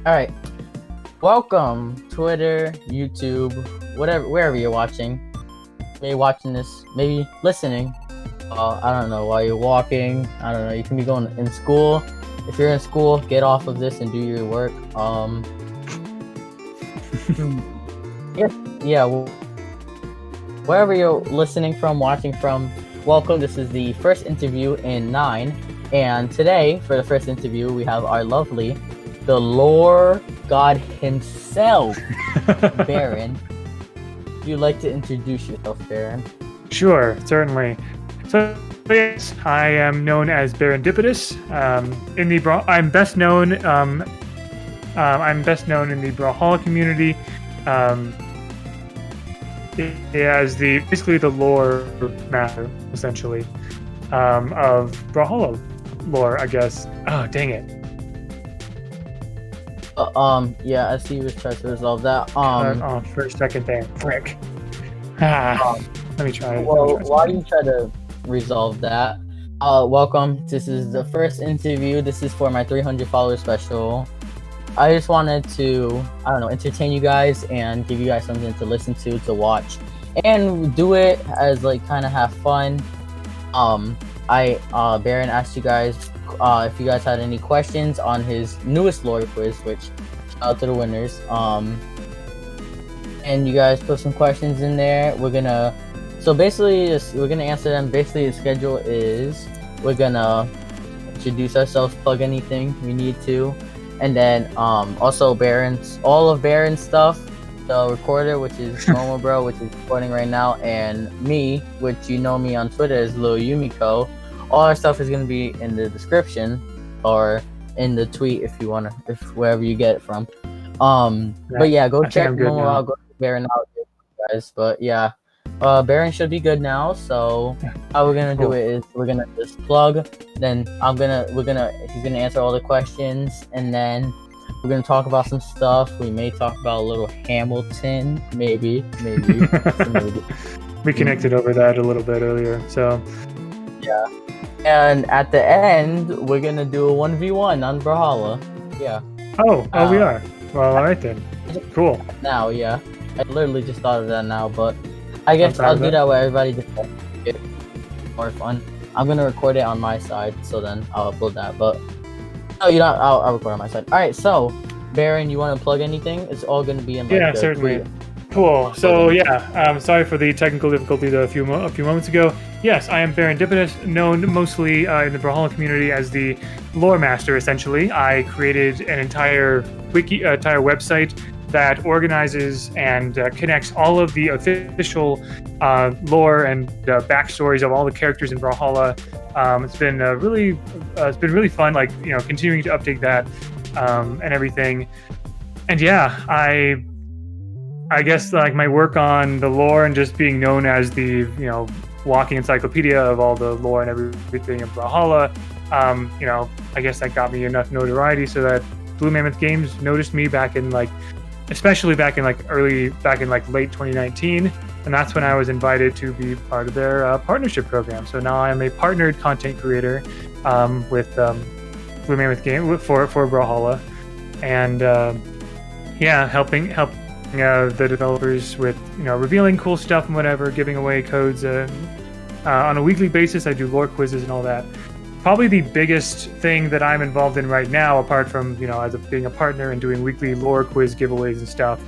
All right. Welcome, Twitter, YouTube, wherever you're watching. Maybe watching this, maybe listening. I don't know, while you're walking. I don't know. You can be going in school. If you're in school, get off of this and do your work. Yeah. Wherever you're listening from, watching from, welcome. This is the first interview in 9, and today, for the first interview, we have our lovely, the lore god himself, Baron. Would you like to introduce yourself, Baron? Sure, certainly. So yes, I am known as Baron Dipitous. I'm best known in the Brawlhalla community as basically the lore master, essentially, of Brawlhalla lore, I guess. Oh, dang it. Yeah, I see you was trying to resolve that. For a second there, frick. Let me try. Well, while you try to resolve that, welcome. This is the first interview. This is for my 300 follower special. I just wanted to, entertain you guys and give you guys something to listen to watch, and do it as kind of have fun. Baron asked you guys if you guys had any questions on his newest lore quiz, which shout out to the winners. And you guys put some questions in there. We're gonna answer them. Basically, the schedule is we're gonna introduce ourselves, plug anything we need to, and then also all of Baron's stuff, the recorder, which is Momo Bro, which is recording right now, and me, which you know me on Twitter as Lil Yumiko. All our stuff is gonna be in the description or in the tweet if wherever you get it from. But yeah, go check Momo out, go check Baron out, guys. But yeah, Baron should be good now. So how we're gonna do it is we're gonna just plug. Then he's gonna answer all the questions, and then we're gonna talk about some stuff. We may talk about a little Hamilton, maybe. We connected over that a little bit earlier, so yeah. And at the end, we're gonna do a 1v1 on Brawlhalla. Yeah. Oh, we are. Well, all right then. Cool. Now, yeah. I literally just thought of that now, but I guess I'll do that where everybody just get more fun. I'm gonna record it on my side, so then I'll upload that. But I'll record on my side. All right. So, Baron, you want to plug anything? It's all gonna be in the certainly. Cool. So sorry for the technical difficulties a few moments ago. Yes, I am Baron Dipitous, known mostly in the Brawlhalla community as the lore master. Essentially, I created an entire website that organizes and connects all of the official lore and backstories of all the characters in Brawlhalla. It's been really fun, continuing to update that and everything. And yeah, I guess my work on the lore and just being known as the walking encyclopedia of all the lore and everything in Brawlhalla, I guess that got me enough notoriety so that Blue Mammoth Games noticed me especially back in late 2019, and that's when I was invited to be part of their partnership program. So now I'm a partnered content creator with Blue Mammoth Game for Brawlhalla, and helping the developers with revealing cool stuff and whatever, giving away codes on a weekly basis. I do lore quizzes and all that. Probably the biggest thing that I'm involved in right now, apart from being a partner and doing weekly lore quiz giveaways and stuff,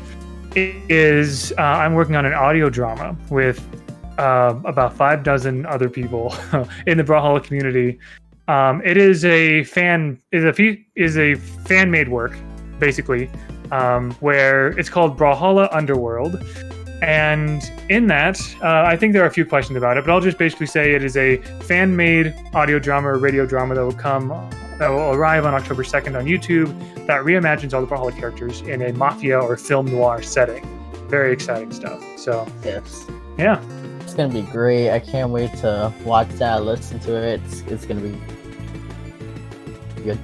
is I'm working on an audio drama with about 5 dozen other people in the Brawlhalla community. It is a fan-made work, basically. Where it's called Brawlhalla Underworld, and in that, I think there are a few questions about it, but I'll just basically say it is a fan-made audio drama or radio drama that will arrive on October 2nd on YouTube that reimagines all the Brawlhalla characters in a mafia or film noir setting. Very exciting stuff. So yes, yeah, it's gonna be great. I can't wait to watch that, listen to it. It's gonna be good.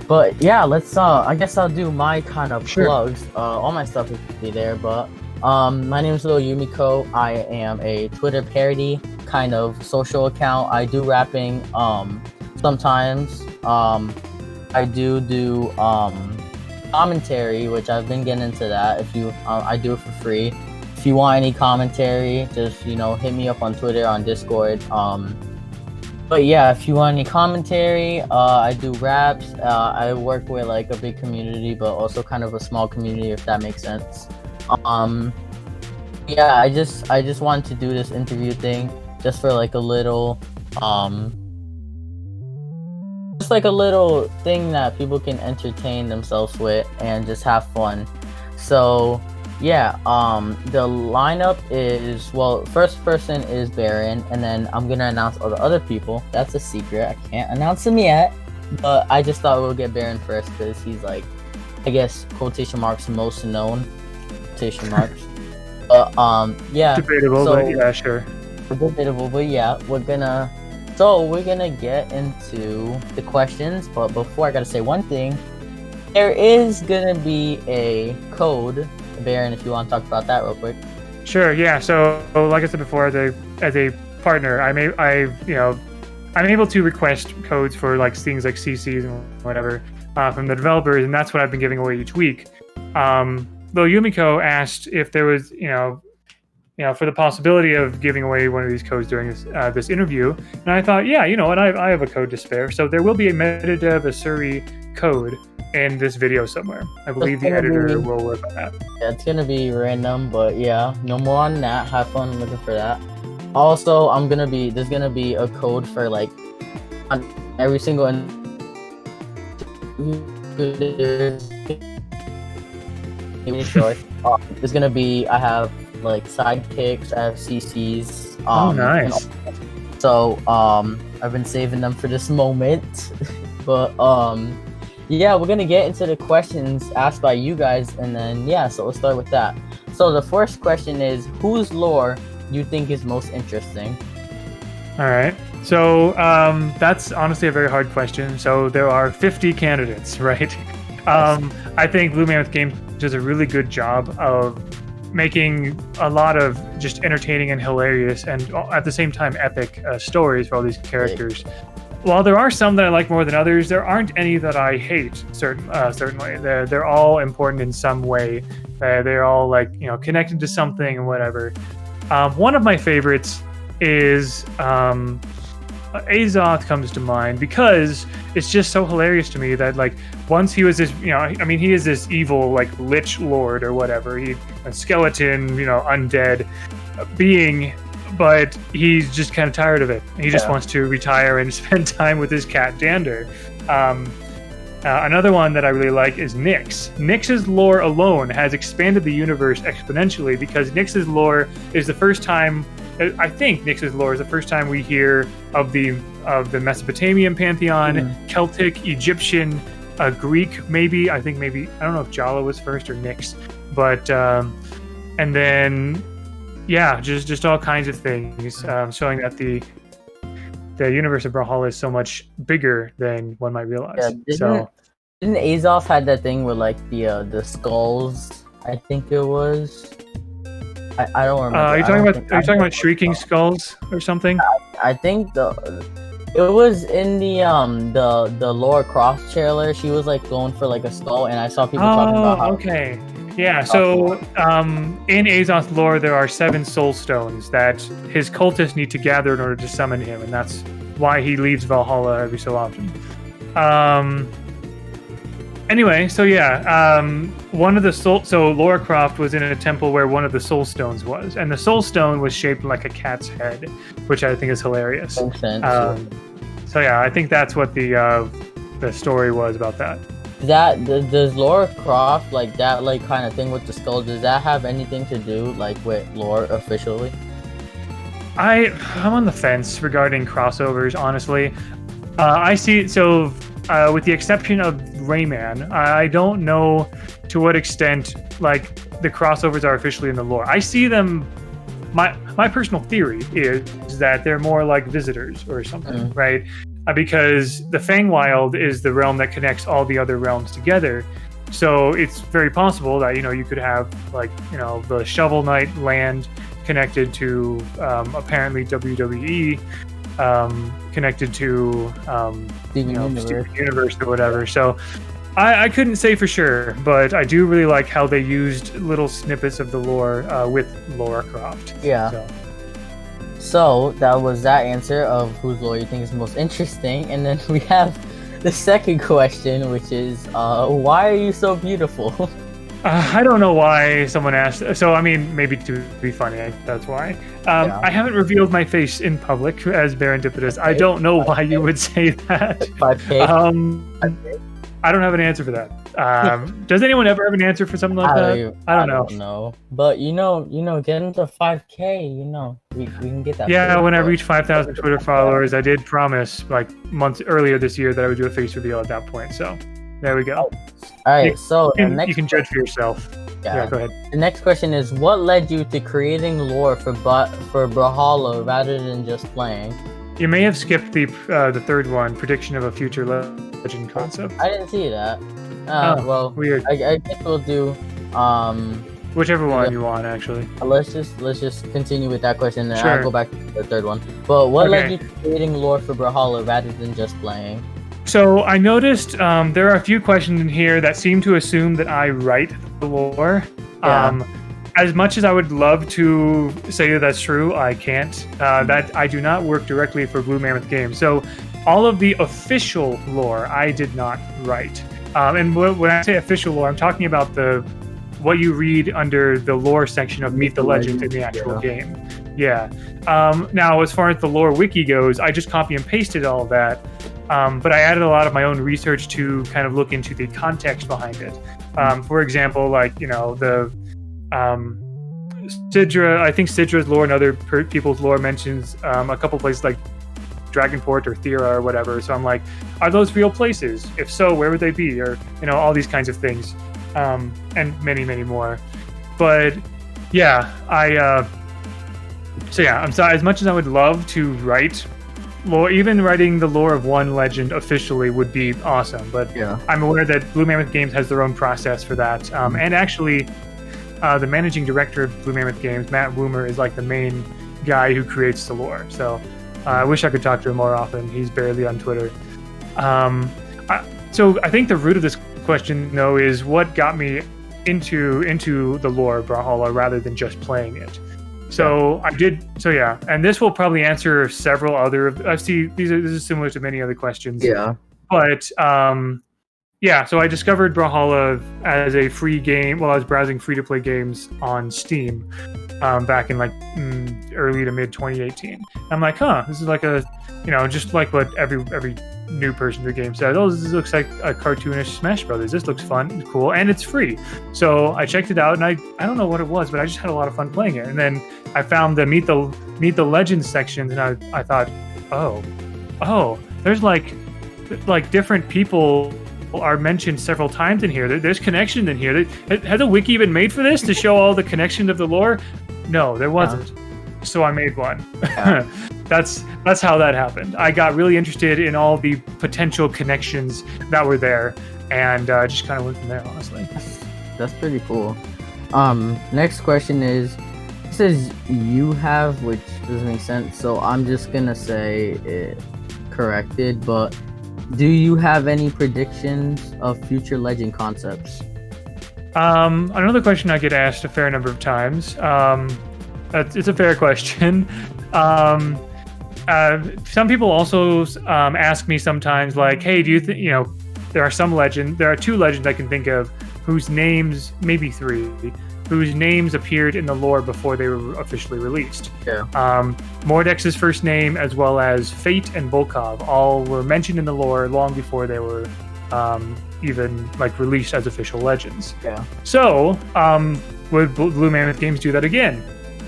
But yeah, let's I guess I'll do my kind of plugs. All my stuff will be there, but my name is Lil Yumiko. I am a Twitter parody kind of social account. I do rapping sometimes. I do commentary, which I've been getting into that. If you, I do it for free. If you want any commentary, just hit me up on Twitter, on Discord. But yeah, if you want any commentary, I do raps. I work with like a big community, but also kind of a small community, if that makes sense. Yeah, I just wanted to do this interview thing just for like a little, just like a little thing that people can entertain themselves with and just have fun. So yeah, the lineup is, well, first person is Baron, and then I'm gonna announce all the other people. That's a secret. I can't announce them yet, but I just thought we'll get Baron first because he's like, I guess, quotation marks, most known, quotation marks. But yeah. Debatable, so, but yeah, sure. Debatable, but yeah, we're gonna get into the questions. But before, I gotta say one thing. There is gonna be a code. Baron, if you want to talk about that real quick. Sure. Yeah. So, like I said before, as a partner, I'm able to request codes for like things like CCs and whatever from the developers, and that's what I've been giving away each week. Though Yumiko asked if there was, for the possibility of giving away one of these codes during this interview, and I thought, yeah, you know what, I have a code to spare, so there will be a MetaDev Asuri code in this video somewhere. I believe the editor will work on that. Yeah, it's gonna be random, but yeah, no more on that. Have fun looking for that. Also, there's gonna be a code for like on every single there's gonna be, I have like sidekicks, I have CCs. Oh, nice. So I've been saving them for this moment. But yeah, we're gonna get into the questions asked by you guys, and then yeah, so let's start with that. So the first question is, whose lore do you think is most interesting? All right. So that's honestly a very hard question. So there are 50 candidates, right? I think Blue Mammoth Games does a really good job of making a lot of just entertaining and hilarious and at the same time epic stories for all these characters. While there are some that I like more than others, there aren't any that I hate. Certainly, they're all important in some way. They're all like connected to something and whatever. One of my favorites is Azoth comes to mind because it's just so hilarious to me that like once he was this, he is this evil like lich lord or whatever. He a skeleton, undead being. But he's just kind of tired of it. He just wants to retire and spend time with his cat Dander. Another one that I really like is Nyx. Nyx's lore alone has expanded the universe exponentially because Nyx's lore is the first time. I think Nyx's lore is the first time we hear of the Mesopotamian pantheon, Celtic, Egyptian, Greek. Maybe I don't know if Jala was first or Nyx, but and then. Yeah, just all kinds of things, showing that the universe of Brawlhalla is so much bigger than one might realize. Yeah, didn't Azoth had that thing with like the skulls? I think it was. I don't remember. Are you talking about shrieking skulls or something? I think it was in the Laura Croft trailer. She was like going for like a skull, and I saw people talking about how. Okay. Yeah, so in Azoth's lore, there are 7 soul stones that his cultists need to gather in order to summon him, and that's why he leaves Valhalla every so often. Anyway, so yeah, one of the so Lara Croft was in a temple where one of the soul stones was, and the soul stone was shaped like a cat's head, which I think is hilarious. Makes sense. So yeah, I think that's what the story was about that. Does Lara Croft, like that like kind of thing with the skull, does that have anything to do like with lore officially? I'm on the fence regarding crossovers, honestly. I see, so with the exception of Rayman, I don't know to what extent like the crossovers are officially in the lore. I see them, my personal theory is that they're more like visitors or something, right? Because the Feywild is the realm that connects all the other realms together. So it's very possible that, you could have like, the Shovel Knight land connected to apparently WWE, connected to Steven Universe or whatever. So I couldn't say for sure, but I do really like how they used little snippets of the lore with Lara Croft. Yeah. So that was that answer of whose lore you think is most interesting, and then we have the second question, which is, why are you so beautiful? I don't know why someone asked. So, I mean, maybe to be funny, that's why. I haven't revealed my face in public as Baron Dipitous. I don't know why you would say that. 5K? I don't have an answer for that. Does anyone ever have an answer for something like that? I don't know. But you know, getting to 5K, we can get that. Yeah, when I reach 5,000 Twitter followers, I did promise like months earlier this year that I would do a face reveal at that point. So there we go. All right, so you can judge for yourself. Yeah, go ahead. The next question is, what led you to creating lore for Brawlhalla rather than just playing? You may have skipped the third one, prediction of a future legend concept. I didn't see that. Well, weird. I guess we'll do whichever one you want, actually. Let's just continue with that question, and sure. I'll go back to the third one. But what led you to creating lore for Brawlhalla rather than just playing? So I noticed there are a few questions in here that seem to assume that I write the lore. Yeah. As much as I would love to say that that's true, I can't. That I do not work directly for Blue Mammoth Games. So all of the official lore I did not write. And when I say official lore, I'm talking about what you read under the lore section of Meet the Legends in the actual game. Yeah. Now, as far as the lore wiki goes, I just copy and pasted all of that. But I added a lot of my own research to kind of look into the context behind it. For example, like, the Sidra, I think Sidra's lore and other people's lore mentions a couple places like Dragonport or Thera or whatever. So I'm like, are those real places? If so, where would they be? Or, all these kinds of things. And many, many more. But yeah, I'm sorry, as much as I would love to write lore, even writing the lore of one legend officially would be awesome. But I'm aware that Blue Mammoth Games has their own process for that. And actually, the managing director of Blue Mammoth Games, Matt Woomer, is like the main guy who creates the lore. So I wish I could talk to him more often. He's barely on Twitter. So I think the root of this question, though, is what got me into the lore of Brawlhalla rather than just playing it. So I did. So yeah, and this will probably answer several other. I see this is similar to many other questions. Yeah. But yeah, so I discovered Brawlhalla as a free game while I was browsing free-to-play games on Steam back in like early to mid 2018. I'm like, this is like a, just like what every new person to the game says. Oh, this looks like a cartoonish Smash Brothers. This looks fun, cool, and it's free. So I checked it out, and I don't know what it was, but I just had a lot of fun playing it. And then I found the Meet the Legends sections, and I thought, oh, there's like different people are mentioned several times in here. There's connection in here. Has a wiki been made for this to show all the connections of the lore? No, there wasn't. So I made one. Yeah. That's how that happened. I got really interested in all the potential connections that were there, and just kind of went from there, honestly. That's pretty cool. Next question is, it says you have, which doesn't make sense, so I'm just gonna say it corrected, but do you have any predictions of future legend concepts? Another question I get asked a fair number of times. It's a fair question. Some people also ask me sometimes, like, hey, do you think, there are two legends I can think of whose names, maybe three, whose names appeared in the lore before they were officially released. Yeah. Mordex's first name, as well as Fate and Volkov, all were mentioned in the lore long before they were even released as official legends. Yeah. So, would Blue Mammoth Games do that again?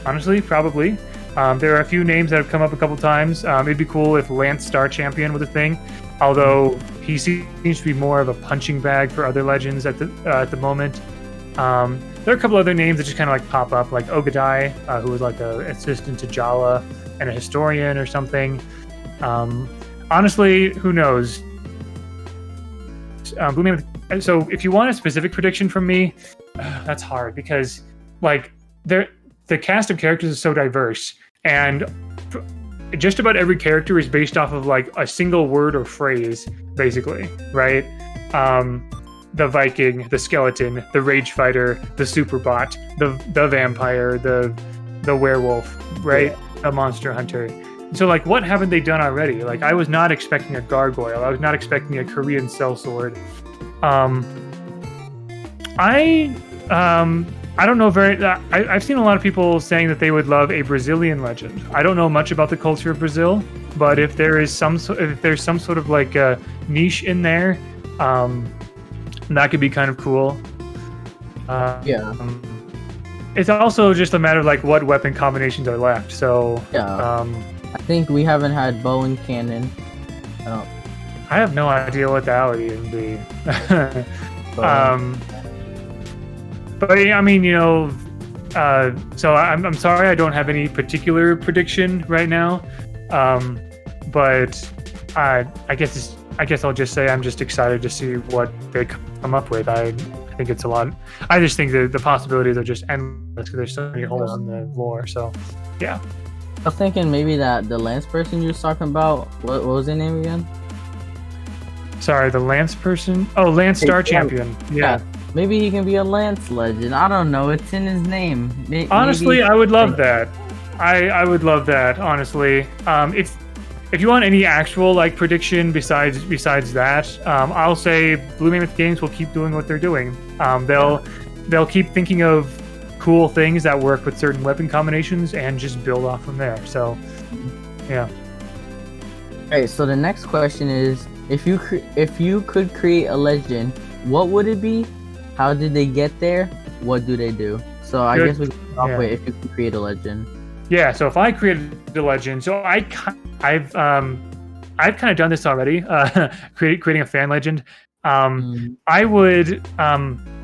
Honestly, probably. There are a few names that have come up a couple times. It'd be cool if Lance Star Champion was a thing, although he seems to be more of a punching bag for other legends at the moment. There are a couple other names that just kind of pop up, like Ogadai, who was like an assistant to Jala and a historian or something. Honestly, who knows? Blue Mammoth. So if you want a specific prediction from me, that's hard because the cast of characters is so diverse, and just about every character is based off of a single word or phrase, basically, right? the Viking, the skeleton, the rage fighter, the superbot, the vampire, the werewolf, right? Yeah. The monster hunter. So like, what haven't they done already? Like, I was not expecting a gargoyle. I was not expecting a Korean sellsword. I don't know I've seen a lot of people saying that they would love a Brazilian legend. I don't know much about the culture of Brazil, but if there's some sort of like a niche in there, that could be kind of cool. Yeah. It's also just a matter of like what weapon combinations are left. So Yeah. I think we haven't had bow and cannon. I have no idea what that would even be. But I mean, you know, so I'm sorry I don't have any particular prediction right now. But I guess I'll just say I'm just excited to see what they come up with. I think it's a lot. I just think the possibilities are just endless because there's so many holes in the lore. So, yeah. I was thinking maybe that the Lance person you was talking about. What was their name again? Sorry, the Lance person. Oh, Lance Star Champion. Yeah. Maybe he can be a Lance legend. I don't know. It's in his name. Honestly, I would love that. I would love that. Honestly, if you want any actual like prediction besides that, I'll say Blue Mammoth Games will keep doing what they're doing. They'll keep thinking of cool things that work with certain weapon combinations and just build off from there. So, yeah. Alright, so the next question is, if you could create a legend, what would it be? How did they get there? What do they do? So I guess we can start off with if you could create a legend. Yeah, so if I created a legend, so I've kind of done this already, creating a fan legend. I would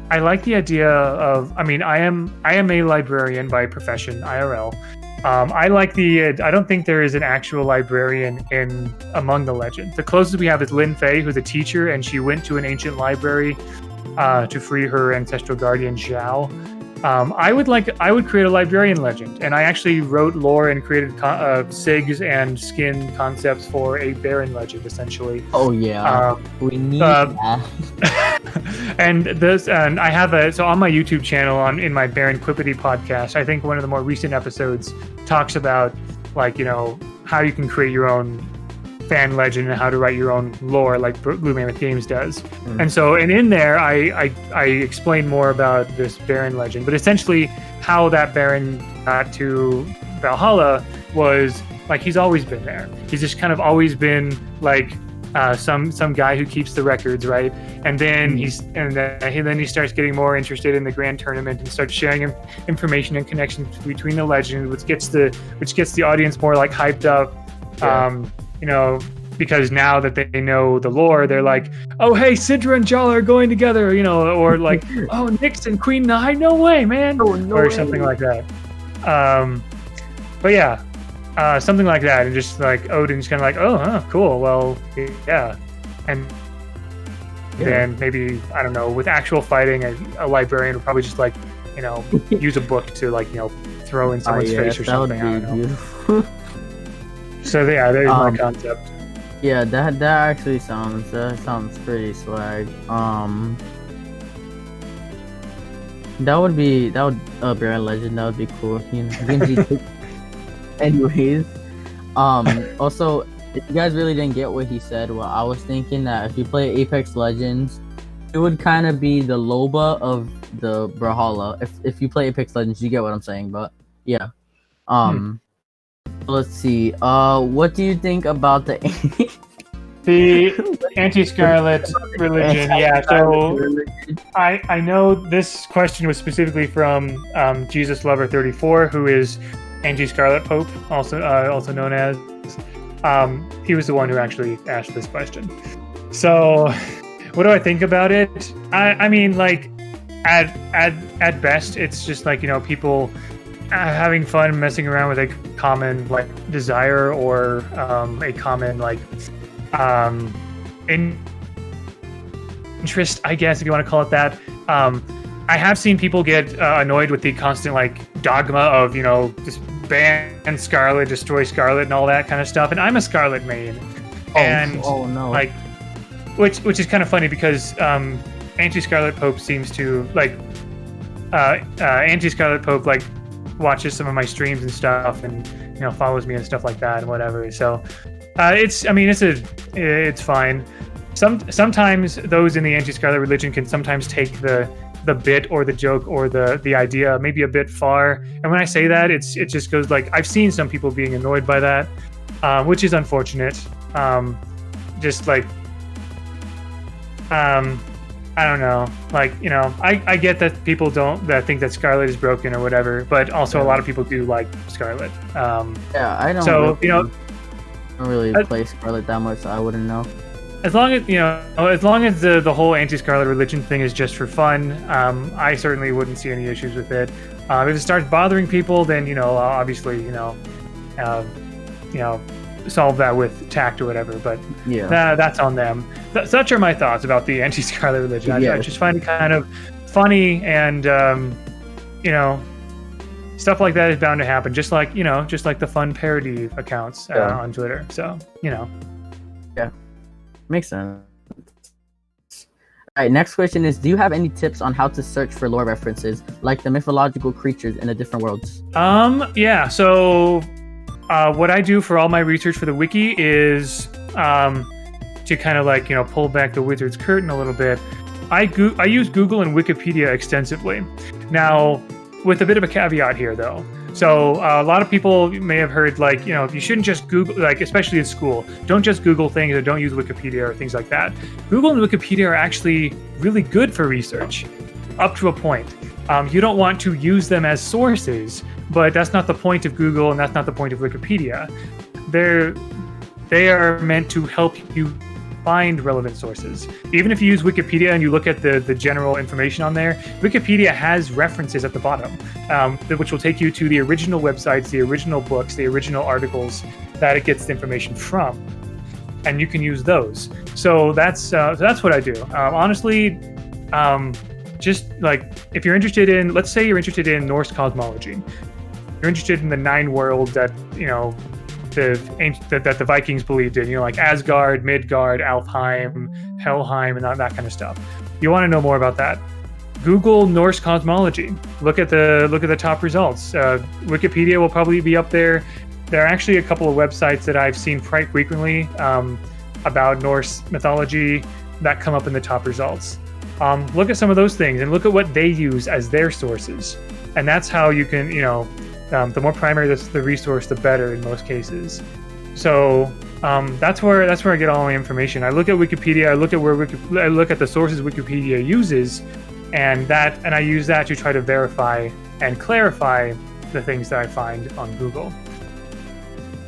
I like the idea of, I mean, I am a librarian by profession, IRL. I like I don't think there is an actual librarian among the legends. The closest we have is Lin Fei, who's a teacher, and she went to an ancient library to free her ancestral guardian Zhao. I would create a librarian legend, and I actually wrote lore and created SIGs and skin concepts for a Baron legend, essentially. Oh yeah, we need that. And I have so on my YouTube channel, in my Baron Quippity podcast, I think one of the more recent episodes talks about like, you know, how you can create your own fan legend and how to write your own lore like Blue Mammoth Games does. And so, and in there I explain more about this Baron legend, but essentially how that Baron got to Brawlhalla was like, he's always been there. He's just kind of always been like some guy who keeps the records, right? And then then he starts getting more interested in the grand tournament and starts sharing information and connections between the legends, which gets the audience more like hyped up. You know, because now that they know the lore, they're like, oh, hey, Sidra and Jala are going together, you know, or like, oh, Nyx and Queen Nai, no way, man, or something like that. But yeah, something like that, and just like Odin's kind of like, oh, huh, cool, well, yeah, and then maybe, I don't know, with actual fighting, a librarian would probably just like, you know, use a book to like, you know, throw in someone's face or something. I don't know. Beautiful. So yeah, there's my concept. Yeah, that actually sounds pretty swag. That would Baron legend. That would be cool. You know, anyways, also, if you guys really didn't get what he said, well, I was thinking that if you play Apex Legends, it would kind of be the Loba of the Brawlhalla. If you play Apex Legends, you get what I'm saying. But yeah, let's see. What do you think about the anti-Scarlet religion? Yeah, so I know this question was specifically from Jesus Lover 34, who is anti-Scarlet Pope, also known as. He was the one who actually asked this question. So, what do I think about it? I mean, like, at best, it's just like, you know, people having fun messing around with a common like desire or a common like interest, I guess, if you want to call it that. I have seen people get annoyed with the constant like dogma of, you know, just ban Scarlet, destroy Scarlet, and all that kind of stuff. And I'm a Scarlet main, and no, like, which is kind of funny because Anti-Scarlet Pope seems to like Anti-Scarlet Pope like watches some of my streams and stuff, and follows me and stuff like that and whatever. So it's fine. Sometimes those in the Anti-Scarlet religion can sometimes take the bit or the joke or the idea maybe a bit far. And when I say that, it just goes like, I've seen some people being annoyed by that, which is unfortunate. Just like I don't know, like, I get that people that think that Scarlet is broken or whatever, but also a lot of people do like Scarlet. Yeah, I don't. So I don't really play Scarlet that much, so I wouldn't know. As long as the whole anti-Scarlet religion thing is just for fun, I certainly wouldn't see any issues with it. If it starts bothering people, then I'll obviously solve that with tact or whatever. But yeah, that's on them. Such are my thoughts about the anti-Scarlet religion. I just find it kind of funny, and stuff like that is bound to happen. Just like the fun parody accounts on Twitter. So yeah. Makes sense. All right, next question is, do you have any tips on how to search for lore references, like the mythological creatures in the different worlds? Yeah, so what I do for all my research for the wiki is to kind of like, pull back the wizard's curtain a little bit. I use Google and Wikipedia extensively. Now, with a bit of a caveat here, though. So a lot of people may have heard, like, you shouldn't just Google, like, especially in school, don't just Google things, or don't use Wikipedia or things like that. Google and Wikipedia are actually really good for research, up to a point. You don't want to use them as sources, but that's not the point of Google, and that's not the point of Wikipedia. They are meant to help you find relevant sources. Even if you use Wikipedia and you look at the general information on there, Wikipedia has references at the bottom, which will take you to the original websites, the original books, the original articles that it gets the information from, and you can use those. So that's what I do. Honestly, just like, if you're interested in, let's say you're interested in Norse cosmology, you're interested in the 9 worlds that that the Vikings believed in, like Asgard, Midgard, Alfheim, Helheim, and that kind of stuff. You want to know more about that? Google Norse cosmology. Look at the top results. Wikipedia will probably be up there. There are actually a couple of websites that I've seen quite frequently about Norse mythology that come up in the top results. Look at some of those things and look at what they use as their sources, and that's how you can, the more primary the resource, the better in most cases. So that's where I get all my information. I look at Wikipedia. I look at the sources Wikipedia uses, and I use that to try to verify and clarify the things that I find on Google.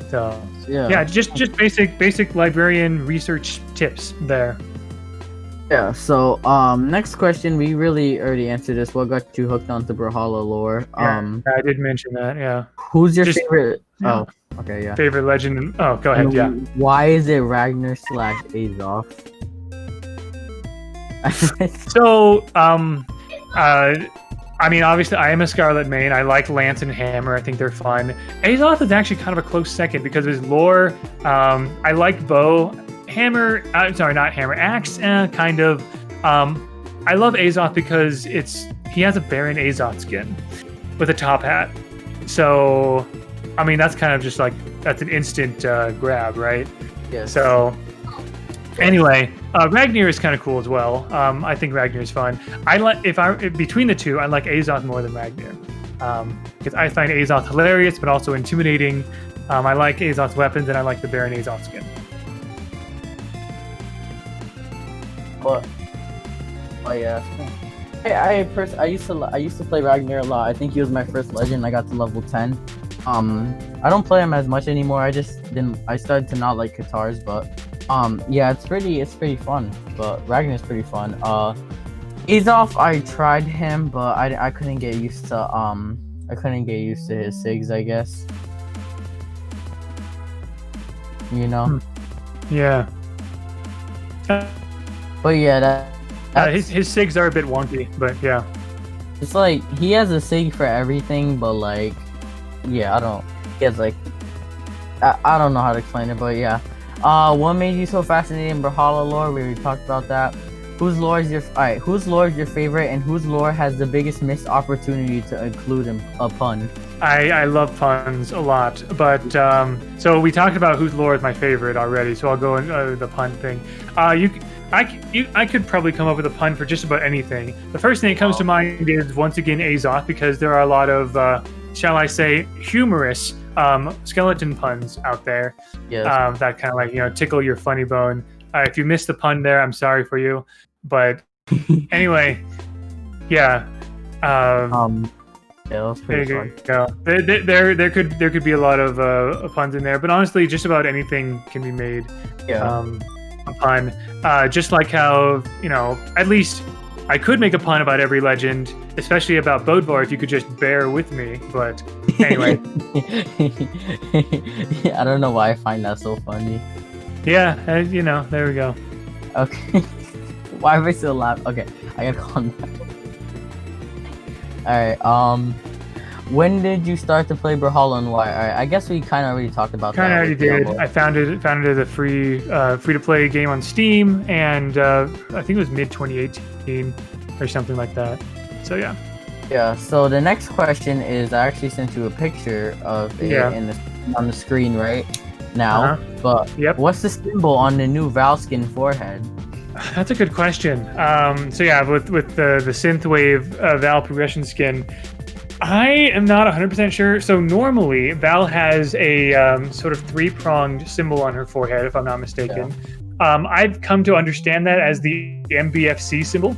So yeah, just basic librarian research tips there. Yeah, so next question, we really already answered this. What got you hooked onto Brawlhalla lore? I did mention that, yeah. Who's your favorite? Yeah. Oh, okay, yeah. Favorite legend? Oh, go ahead, yeah. Why is it Ragnar / Azoth? So, I mean, obviously, I am a Scarlet main. I like Lance and Hammer. I think they're fun. Azoth is actually kind of a close second because of his lore. I like Bow. Hammer, sorry, not Hammer. Axe, kind of. I love Azoth because he has a Baron Azoth skin with a top hat. So, I mean, that's kind of just like, that's an instant grab, right? Yes. So, anyway, Ragnar is kind of cool as well. I think Ragnar is fun. Between the two, I like Azoth more than Ragnar. Because I find Azoth hilarious, but also intimidating. I like Azoth's weapons, and I like the Baron Azoth skin. But yeah, I used to play Ragnar a lot. I think he was my first legend. I got to level 10. I don't play him as much anymore. I started to not like Katars, but yeah, it's pretty fun. But Ragnar's pretty fun. Azoth, I tried him, but I couldn't get used to his SIGs, I guess. Yeah. But yeah, his SIGs are a bit wonky, but yeah. It's like, he has a SIG for everything, but like, yeah, I don't know how to explain it, but yeah. What made you so fascinated in Brawlhalla lore? We already talked about that. Whose lore is your Whose lore is your favorite, and whose lore has the biggest missed opportunity to include a pun? I love puns a lot, but so we talked about whose lore is my favorite already. So I'll go in the pun thing. I could probably come up with a pun for just about anything. The first thing that comes to mind is once again Azoth, because there are a lot of shall I say humorous skeleton puns out there. Yes. That kind of like tickle your funny bone. If you missed the pun there, I'm sorry for you. But anyway, yeah. Yeah, that was There pretty you fun. go. There could be a lot of puns in there, but honestly, just about anything can be made Yeah. a pun. Just like how at least I could make a pun about every legend, especially about Bodvar, if you could just bear with me. But anyway, I don't know why I find that so funny. yeah, there we go. Okay. Why am I still laughing? Okay, I gotta calm down. Alright, when did you start to play Brawlhalla and why? Alright, I guess we kind of already talked about that. Kind of already did. I found it as a free to play game on Steam, and I think it was mid 2018 or something like that. So yeah. Yeah. So the next question is, I actually sent you a picture of it on the screen right now. But what's the symbol on the new Val skin forehead? That's a good question. So yeah, with the synthwave Val progression skin, I am not 100% sure. So normally Val has a sort of three-pronged symbol on her forehead, if I'm not mistaken. Yeah. I've come to understand that as the MBFC symbol.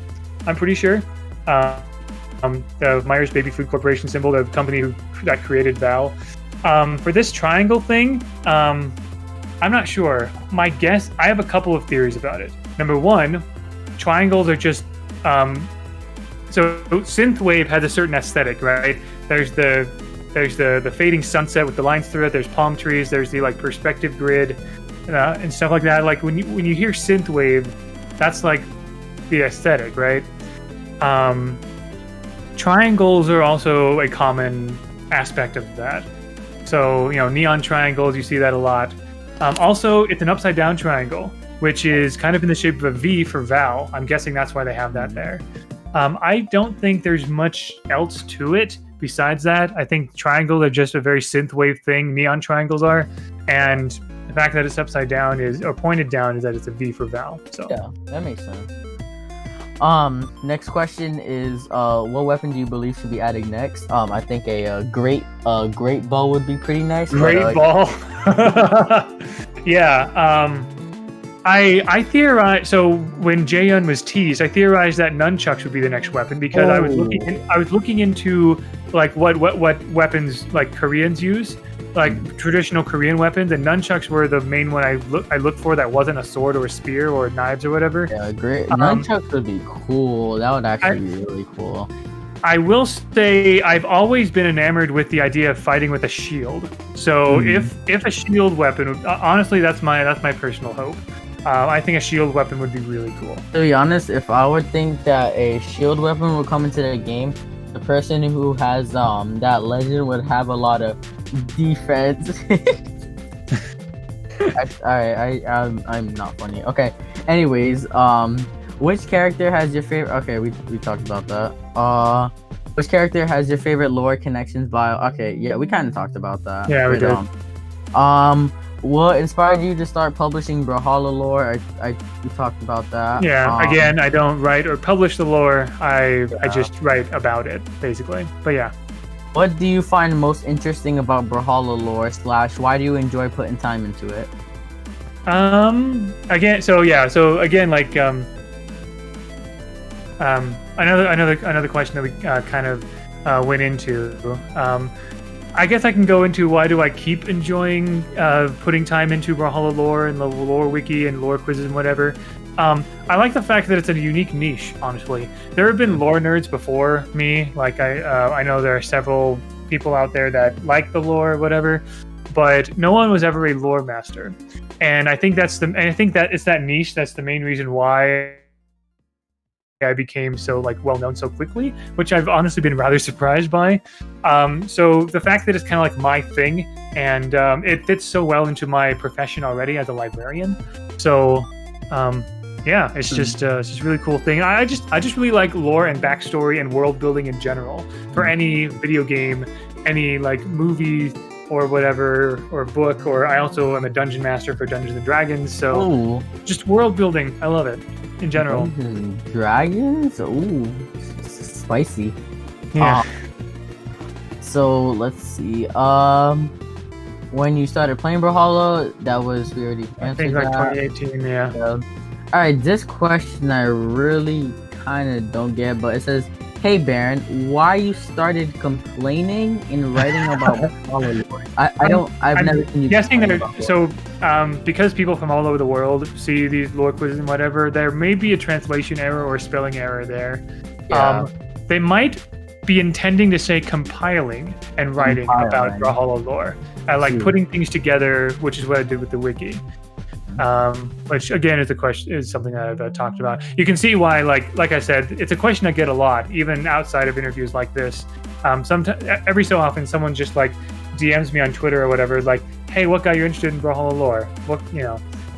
I'm pretty sure. The Myers Baby Food Corporation symbol, the company that created Val. For this triangle thing, I'm not sure. My guess, I have a couple of theories about it. Number one, triangles are just so synthwave has a certain aesthetic, right? There's the fading sunset with the lines through it. There's palm trees. There's the like perspective grid and stuff like that. Like when you hear synthwave, that's like the aesthetic, right? Triangles are also a common aspect of that. So neon triangles, you see that a lot. Also, it's an upside down triangle, which is kind of in the shape of a V for Val. I'm guessing that's why they have that there. I don't think there's much else to it besides that. I think triangles are just a very synthwave thing. Neon triangles are. And the fact that it's upside down or pointed down is that it's a V for Val. So yeah, that makes sense. Next question is, what weapon do you believe should be added next? I think a great bow would be pretty nice. Great ball. Yeah. I theorized. So when Jaehyun was teased, I theorized that nunchucks would be the next weapon because I was looking into like what weapons like Koreans use, like traditional Korean weapons, and nunchucks were the main one I looked for that wasn't a sword or a spear or knives or whatever. Yeah, great. Nunchucks would be cool. That would actually be really cool. I will say I've always been enamored with the idea of fighting with a shield. So if a shield weapon, honestly, that's my personal hope. I think a shield weapon would be really cool. To be honest, if I would think that a shield weapon would come into the game, the person who has that legend would have a lot of defense. I'm not funny. Okay. Anyways, which character has your favorite? Okay, we talked about that. Which character has your favorite lore connections by? Okay, yeah, we kind of talked about that. Yeah, we did. What inspired you to start publishing Brawlhalla lore? We talked about that. Yeah, again, I don't write or publish the lore. I just write about it, basically. But yeah. What do you find most interesting about Brawlhalla lore / why do you enjoy putting time into it? Again, like another question that we kind of went into. I guess I can go into why do I keep enjoying putting time into Brawlhalla lore and the lore wiki and lore quizzes and whatever. I like the fact that it's a unique niche, honestly. There have been lore nerds before me. Like I know there are several people out there that like the lore or whatever, but no one was ever a lore master. And I think that it's that niche that's the main reason why I became so like well known so quickly, which I've honestly been rather surprised by. So the fact that it's kind of like my thing, and it fits so well into my profession already as a librarian. So Yeah, it's just a really cool thing. I just really like lore and backstory and world building in general for any video game, any like movie or whatever, or book. Or I also am a dungeon master for Dungeons and Dragons, so just world building. I love it in general. Dungeons and Dragons, spicy. Yeah. So let's see. When you started playing Brawlhalla, that was we already answered I think like that. 2018. Yeah. All right, this question I really kind of don't get, but it says, "Hey Baron, why you started complaining and writing about Brawlhalla lore?" I've never seen you guessing complain that. about it. So, because people from all over the world see these lore quizzes and whatever, there may be a translation error or spelling error there. Yeah. They might be intending to say compiling and writing about Brawlhalla lore, like putting things together, which is what I did with the wiki. Which again is something that I've talked about. You can see why, like I said, it's a question I get a lot, even outside of interviews like this. Sometimes, every so often, someone just like DMs me on Twitter or whatever, like, "Hey, what got you interested in Brawlhalla lore?" What,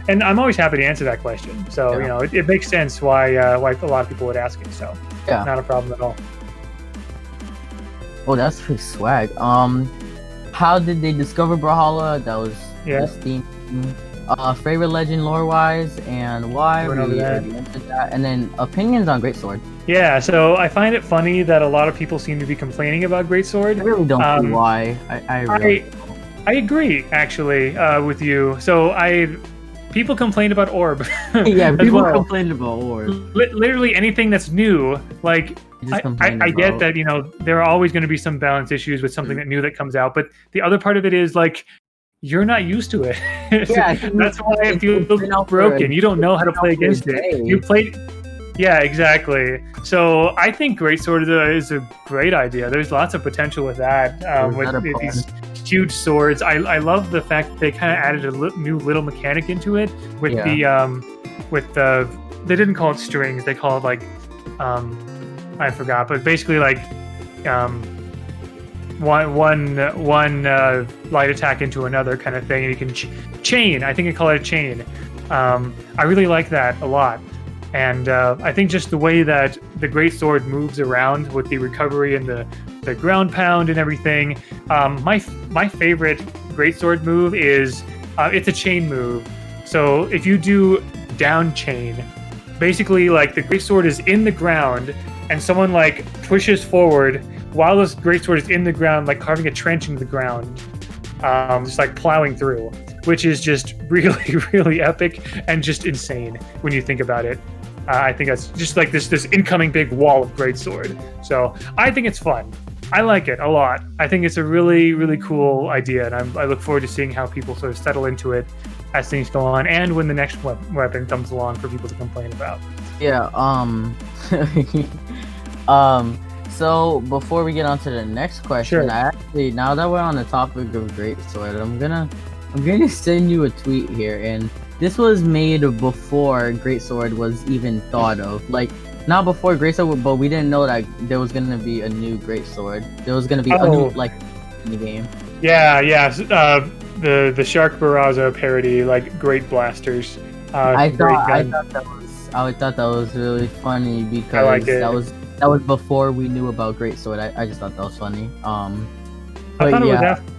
and I'm always happy to answer that question. So it makes sense why a lot of people would ask it. So not a problem at all. Oh, that's pretty swag. How did they discover Brawlhalla? That was this theme. Favorite legend lore-wise and why? We already answered that. And then opinions on Greatsword. Yeah, so I find it funny that a lot of people seem to be complaining about Greatsword. I really don't see why. I agree, actually, with you. So people complain about Orb. Yeah, people complain about Orb. Literally anything that's new, like I get that there are always going to be some balance issues with something new that comes out, but the other part of it is like you're not used to it. Yeah, that's why it feels broken. You don't know how to play against it. You played. Yeah, exactly. So I think Greatsword is a great idea. There's lots of potential with that. With these huge swords, I love the fact that they kind of added a new little mechanic into it with the they didn't call it strings. They call it like I forgot, but basically like one light attack into another kind of thing, and you can chain. I think they call it a chain. I really like that a lot, and I think just the way that the Greatsword moves around with the recovery and the ground pound and everything. My favorite Greatsword move is it's a chain move. So if you do down chain, basically like the Greatsword is in the ground and someone like pushes forward while this Greatsword is in the ground, like carving a trench into the ground, just like plowing through, which is just really, really epic and just insane when you think about it. I think that's just like this incoming big wall of Greatsword. So I think it's fun. I like it a lot. I think it's a really, really cool idea, and I look forward to seeing how people sort of settle into it as things go on, and when the next weapon comes along for people to complain about. Yeah. So before we get on to the next question, I actually, now that we're on the topic of Greatsword, I'm gonna send you a tweet here, and this was made before Greatsword was even thought of. Like, not before Greatsword, but we didn't know that there was gonna be a new Greatsword. There was gonna be a new in the game. Yeah. The Shark Barraza parody, like Great Blasters. I thought that was really funny because that was before we knew about Greatsword. I just thought that was funny. I thought it was after.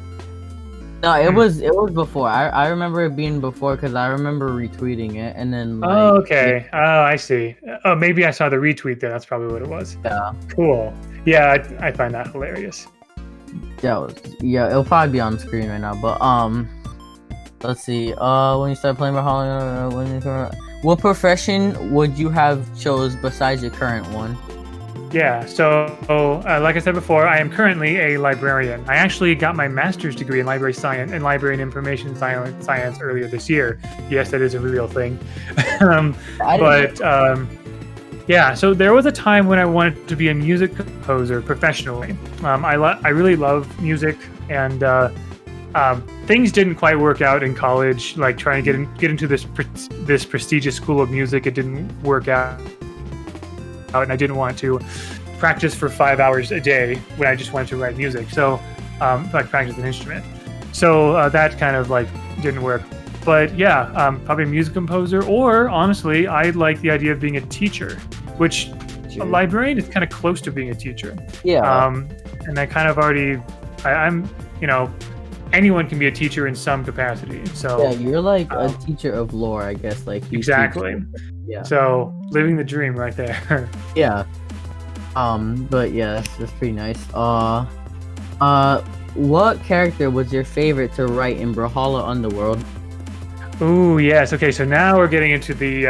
No, it was before. I remember it being before because I remember retweeting it and then. Like, oh, okay. Oh, I see. Oh, maybe I saw the retweet there. That's probably what it was. Yeah. Cool. Yeah, I find that hilarious. It'll probably be on screen right now. But let's see. When you start playing Brawlhalla, what profession would you have chose besides your current one? Yeah, so like I said before, I am currently a librarian. I actually got my master's degree in library science and library and information science earlier this year. Yes, that is a real thing. Yeah, so there was a time when I wanted to be a music composer professionally. I really love music, and things didn't quite work out in college. Like trying to get into this prestigious school of music, it didn't work out. And I didn't want to practice for 5 hours a day when I just wanted to write music. So, like practice an instrument. So that kind of like didn't work. But yeah, probably a music composer, or honestly, I like the idea of being a teacher, which a librarian is kind of close to being a teacher. Yeah. And I kind of already, I'm, anyone can be a teacher in some capacity. So yeah, you're like a teacher of lore, I guess. Like you exactly. Yeah. So living the dream right there. Yeah. But yeah, that's pretty nice. What character was your favorite to write in Brawlhalla Underworld? Ooh, yes. Okay, so now we're getting into the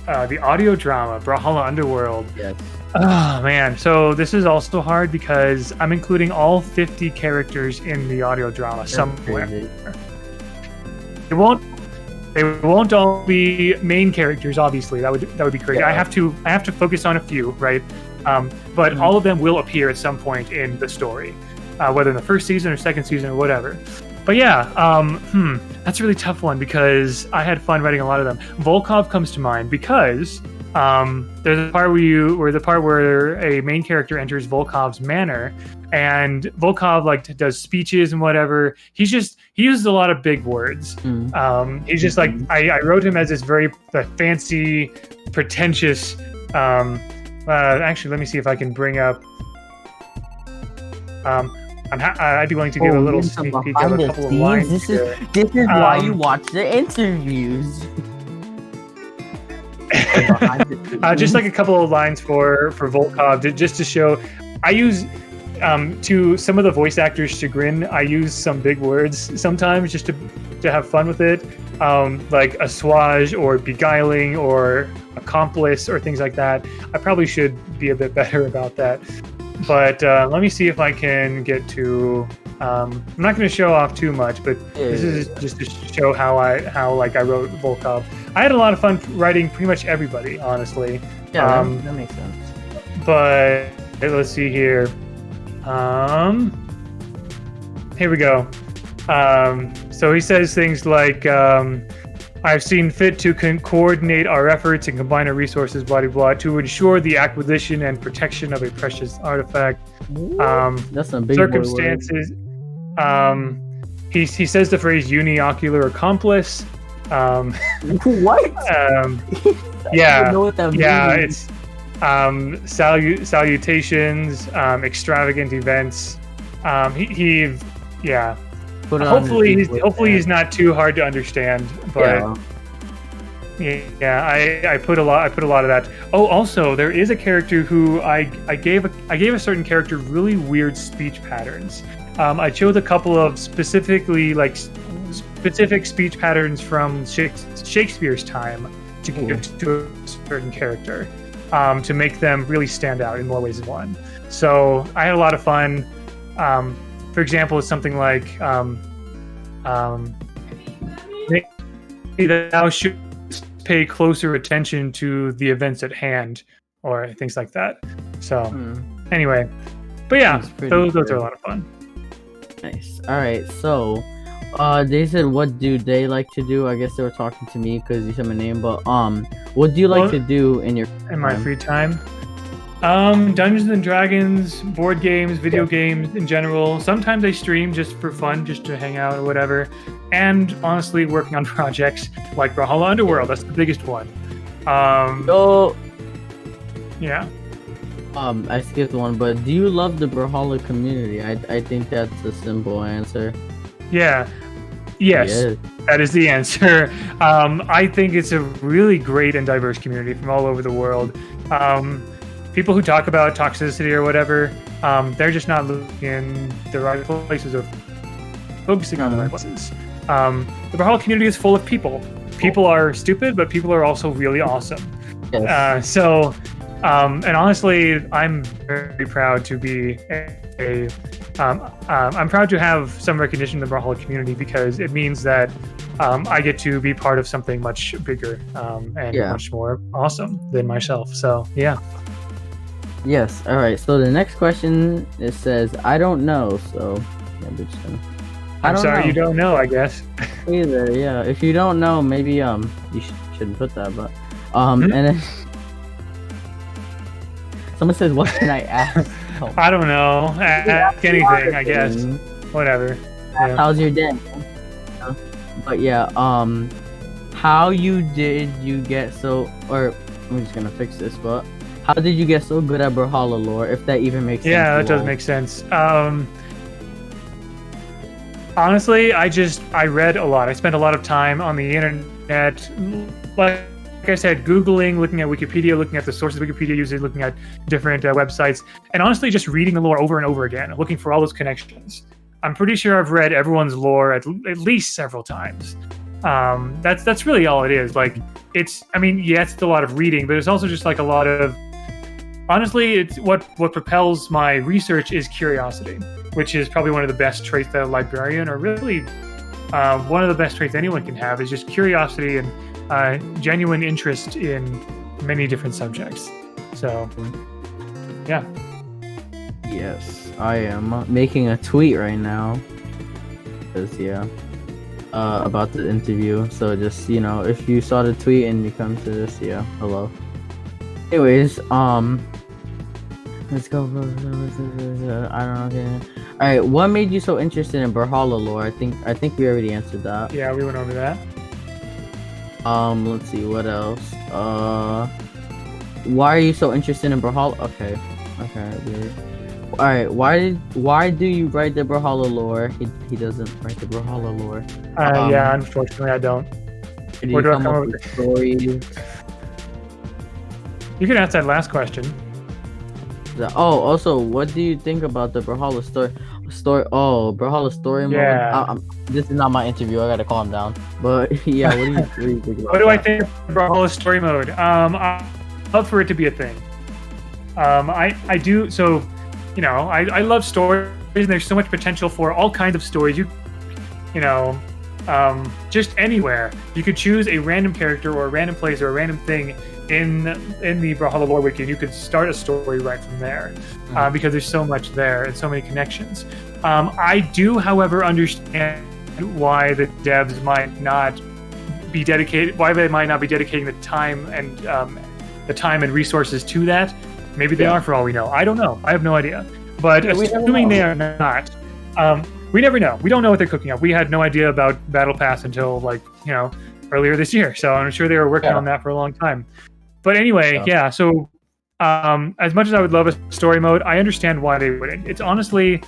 audio drama, Brawlhalla Underworld. Yes. Oh man, so this is also hard because I'm including all 50 characters in the audio drama somewhere. Crazy. They won't all be main characters, obviously. That would be crazy. Yeah. I have to focus on a few, right? But all of them will appear at some point in the story, whether in the first season or second season or whatever. But yeah, that's a really tough one because I had fun writing a lot of them. Volkov comes to mind because there's a part where a main character enters Volkov's manor, and Volkov does speeches and whatever. He uses a lot of big words. He's just like I wrote him as this very fancy, pretentious. Actually, let me see if I can bring up. I'd be willing to give a little sneak peek of a couple of lines. This is why you watch the interviews. Just like a couple of lines for Volkov, just to show. I use to some of the voice actors' chagrin. I use some big words sometimes just to have fun with it, like assuage or beguiling or accomplice or things like that. I probably should be a bit better about that. But let me see if I can get to. I'm not going to show off too much, but this is just to show how I wrote Volkov. I had a lot of fun writing pretty much everybody, honestly. Yeah, that makes sense. But let's see here. Here we go. So he says things like, I've seen fit to coordinate our efforts and combine our resources, blah, blah, blah, to ensure the acquisition and protection of a precious artifact. That's some big circumstances. He says the phrase uniocular accomplice. What? Yeah. I don't know what that means. It's salutations, extravagant events. Hopefully he's not too hard to understand, but I put a lot of that. Oh, also there is a character who I gave a certain character really weird speech patterns. I chose a couple of specific speech patterns from Shakespeare's time to give to a certain character, to make them really stand out in more ways than one. So I had a lot of fun. For example, it's something like, thou should pay closer attention to the events at hand, or things like that. So, anyway, but yeah, those are a lot of fun. Nice. All right, so they said, what do they like to do? I guess they were talking to me because you said my name, but what do you like to do in my free time? Dungeons and Dragons, board games, video games in general. Sometimes I stream just for fun, just to hang out or whatever. And honestly, working on projects like Brawlhalla Underworld. That's the biggest one. Yeah. I skipped one, but do you love the Brawlhalla community? I think that's a simple answer. Yeah. Yes. That is the answer. I think it's a really great and diverse community from all over the world. People who talk about toxicity or whatever, they're just not looking in the right places or focusing on the right places. The Brawlhalla community is full of people. People are stupid, but people are also really awesome. Yes. And honestly, I'm very proud to be I'm proud to have some recognition in the Brawlhalla community because it means that I get to be part of something much bigger and much more awesome than myself. So, yeah. Yes. All right. So the next question, it says, I don't know. So we're just gonna. I'm sorry, you don't know, I guess. Either, yeah. If you don't know, maybe you shouldn't put that. But and then someone says, what can I ask? Oh. I don't know. Ask anything, I guess. Whatever. Yeah. How's your day? But yeah, how did you get so? Or I'm just gonna fix this, but how did you get so good at Brawlhalla lore? If that even makes sense. Yeah, that does make sense. Honestly, I read a lot. I spent a lot of time on the internet, like I said, Googling, looking at Wikipedia, looking at the sources Wikipedia uses, looking at different websites, and honestly, just reading the lore over and over again, looking for all those connections. I'm pretty sure I've read everyone's lore at least several times. That's really all it is. Like, it's a lot of reading, but it's also just like a lot of. Honestly, it's what propels my research is curiosity, which is probably one of the best traits that a librarian, or really one of the best traits anyone can have, is just curiosity and genuine interest in many different subjects. So, yeah. Yes, I am making a tweet right now. About the interview. So just, if you saw the tweet and you come to this, hello. Anyways, let's go. I don't know. All right, what made you so interested in Brawlhalla lore? I think we already answered that. Yeah, we went over that. Let's see what else. Why are you so interested in Brawlhalla? Okay. All right. Why do you write the Brawlhalla lore? He doesn't write the Brawlhalla lore. Yeah, unfortunately, I don't. Where do I come up with stories? You can ask that last question. Also, what do you think about the Brawlhalla story? Brawlhalla story mode. Yeah. This is not my interview. I gotta calm down. But yeah, what do you think about What do I think of Brawlhalla story mode? I'm up for it to be a thing. I do. So, I love stories, and there's so much potential for all kinds of stories. Just anywhere. You could choose a random character or a random place or a random thing in the Brawlhalla lore wiki, and you could start a story right from there, because there's so much there and so many connections. I do, however, understand why the devs might not be dedicated. Why they might not be dedicating the time and resources to that. Maybe they are, for all we know. I don't know. I have no idea. But assuming they are not, we never know. We don't know what they're cooking up. We had no idea about Battle Pass until earlier this year. So I'm sure they were working on that for a long time. But anyway, so as much as I would love a story mode, I understand why they wouldn't. It's honestly,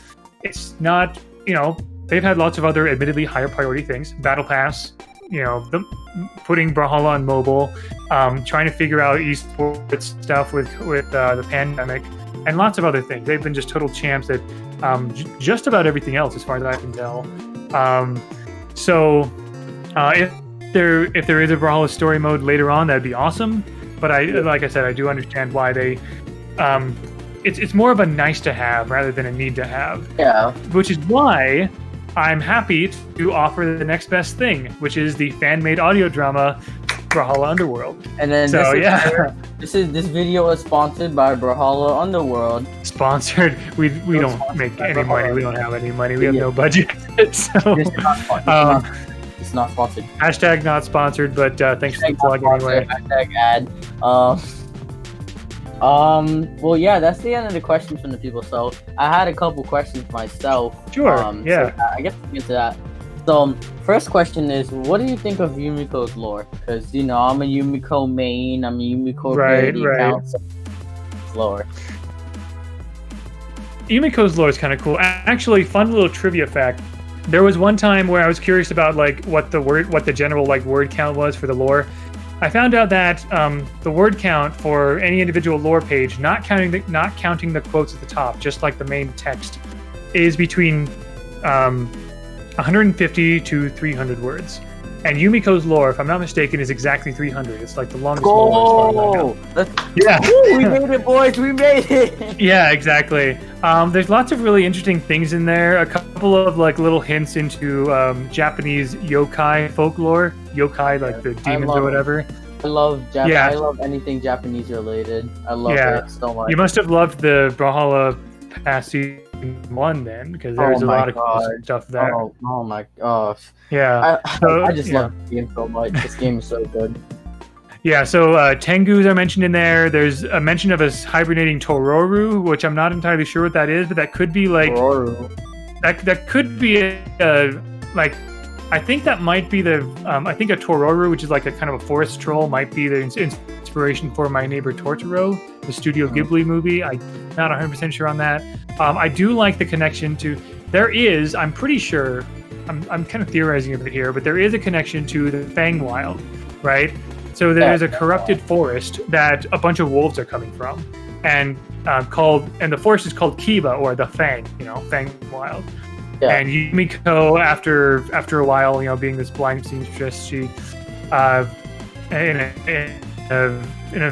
it's not, they've had lots of other admittedly higher priority things. Battle Pass, putting Brawlhalla on mobile, trying to figure out esports stuff with the pandemic, and lots of other things. They've been just total champs at just about everything else, as far as I can tell. If there is a Brawlhalla story mode later on, that'd be awesome. But like I said, I do understand why they. It's more of a nice to have rather than a need to have. Yeah. Which is why I'm happy to offer the next best thing, which is the fan-made audio drama Brawlhalla Underworld. And then this video is sponsored by Brawlhalla Underworld. Sponsored? We don't make any money. We don't have any money. We have no budget. So it's not sponsored. Hashtag not sponsored, but thanks for the plug anyway. Hashtag ad. Well, yeah, that's the end of the questions from the people. So I had a couple questions myself. Sure. So I guess we'll get to that. So first question is, what do you think of Yumiko's lore? Because I'm a Yumiko main. I'm a Yumiko account. So lore. Yumiko's lore is kind of cool. Actually, fun little trivia fact. There was one time where I was curious about what the general word count was for the lore. I found out that the word count for any individual lore page, not counting the quotes at the top, just like the main text, is between 150 to 300 words. And Yumiko's lore, if I'm not mistaken, is exactly 300. It's like the longest lore. Yeah. Woo, we made it, boys. We made it. Yeah, exactly. There's lots of really interesting things in there. A couple of little hints into Japanese yokai folklore. Yokai, like the demons or whatever. I love I love anything Japanese related. I love it so much. You must have loved the Brawlhalla Pass Season 1 then, because there's a lot of cool stuff there. Oh my gosh. Yeah. I just love this game so much. This game is so good. Yeah, so Tengus are mentioned in there. There's a mention of a hibernating Tororu, which I'm not entirely sure what that is, but that could be Tororu. that could be I think that might be the. I think a Tororu, which is like a kind of a forest troll, might be the inspiration for My Neighbor Totoro, the Studio Ghibli movie. I'm not 100% sure on that. I do like the connection to. There is, I'm pretty sure. I'm kind of theorizing a bit here, but there is a connection to the Fangwild, right? So there's a corrupted forest that a bunch of wolves are coming from, and the forest is called Kiba, or the Fang, Fangwild. Yeah. And Yumiko, after a while, being this blind seamstress, she in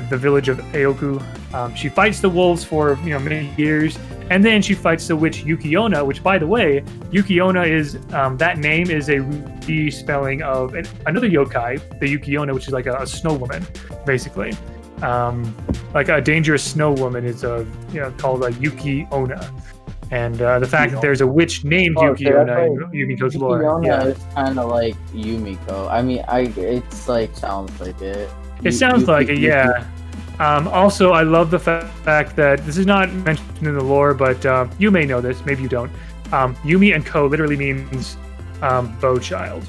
the village of Aoku, she fights the wolves for many years, and then she fights the witch Yukiona, which, by the way, Yukiona is that name is a respelling of another yokai, the Yukiona, which is like a snow woman, basically. Like a dangerous snow woman is called a Yukiona. And the fact that there's a witch named Yukiona in Yumiko's lore. Yukiona is kind of like Yumiko. I mean, it's like sounds like it. It sounds like it, yeah. Also, I love the fact that this is not mentioned in the lore, but you may know this, maybe you don't. Yumi and Ko literally means bow child.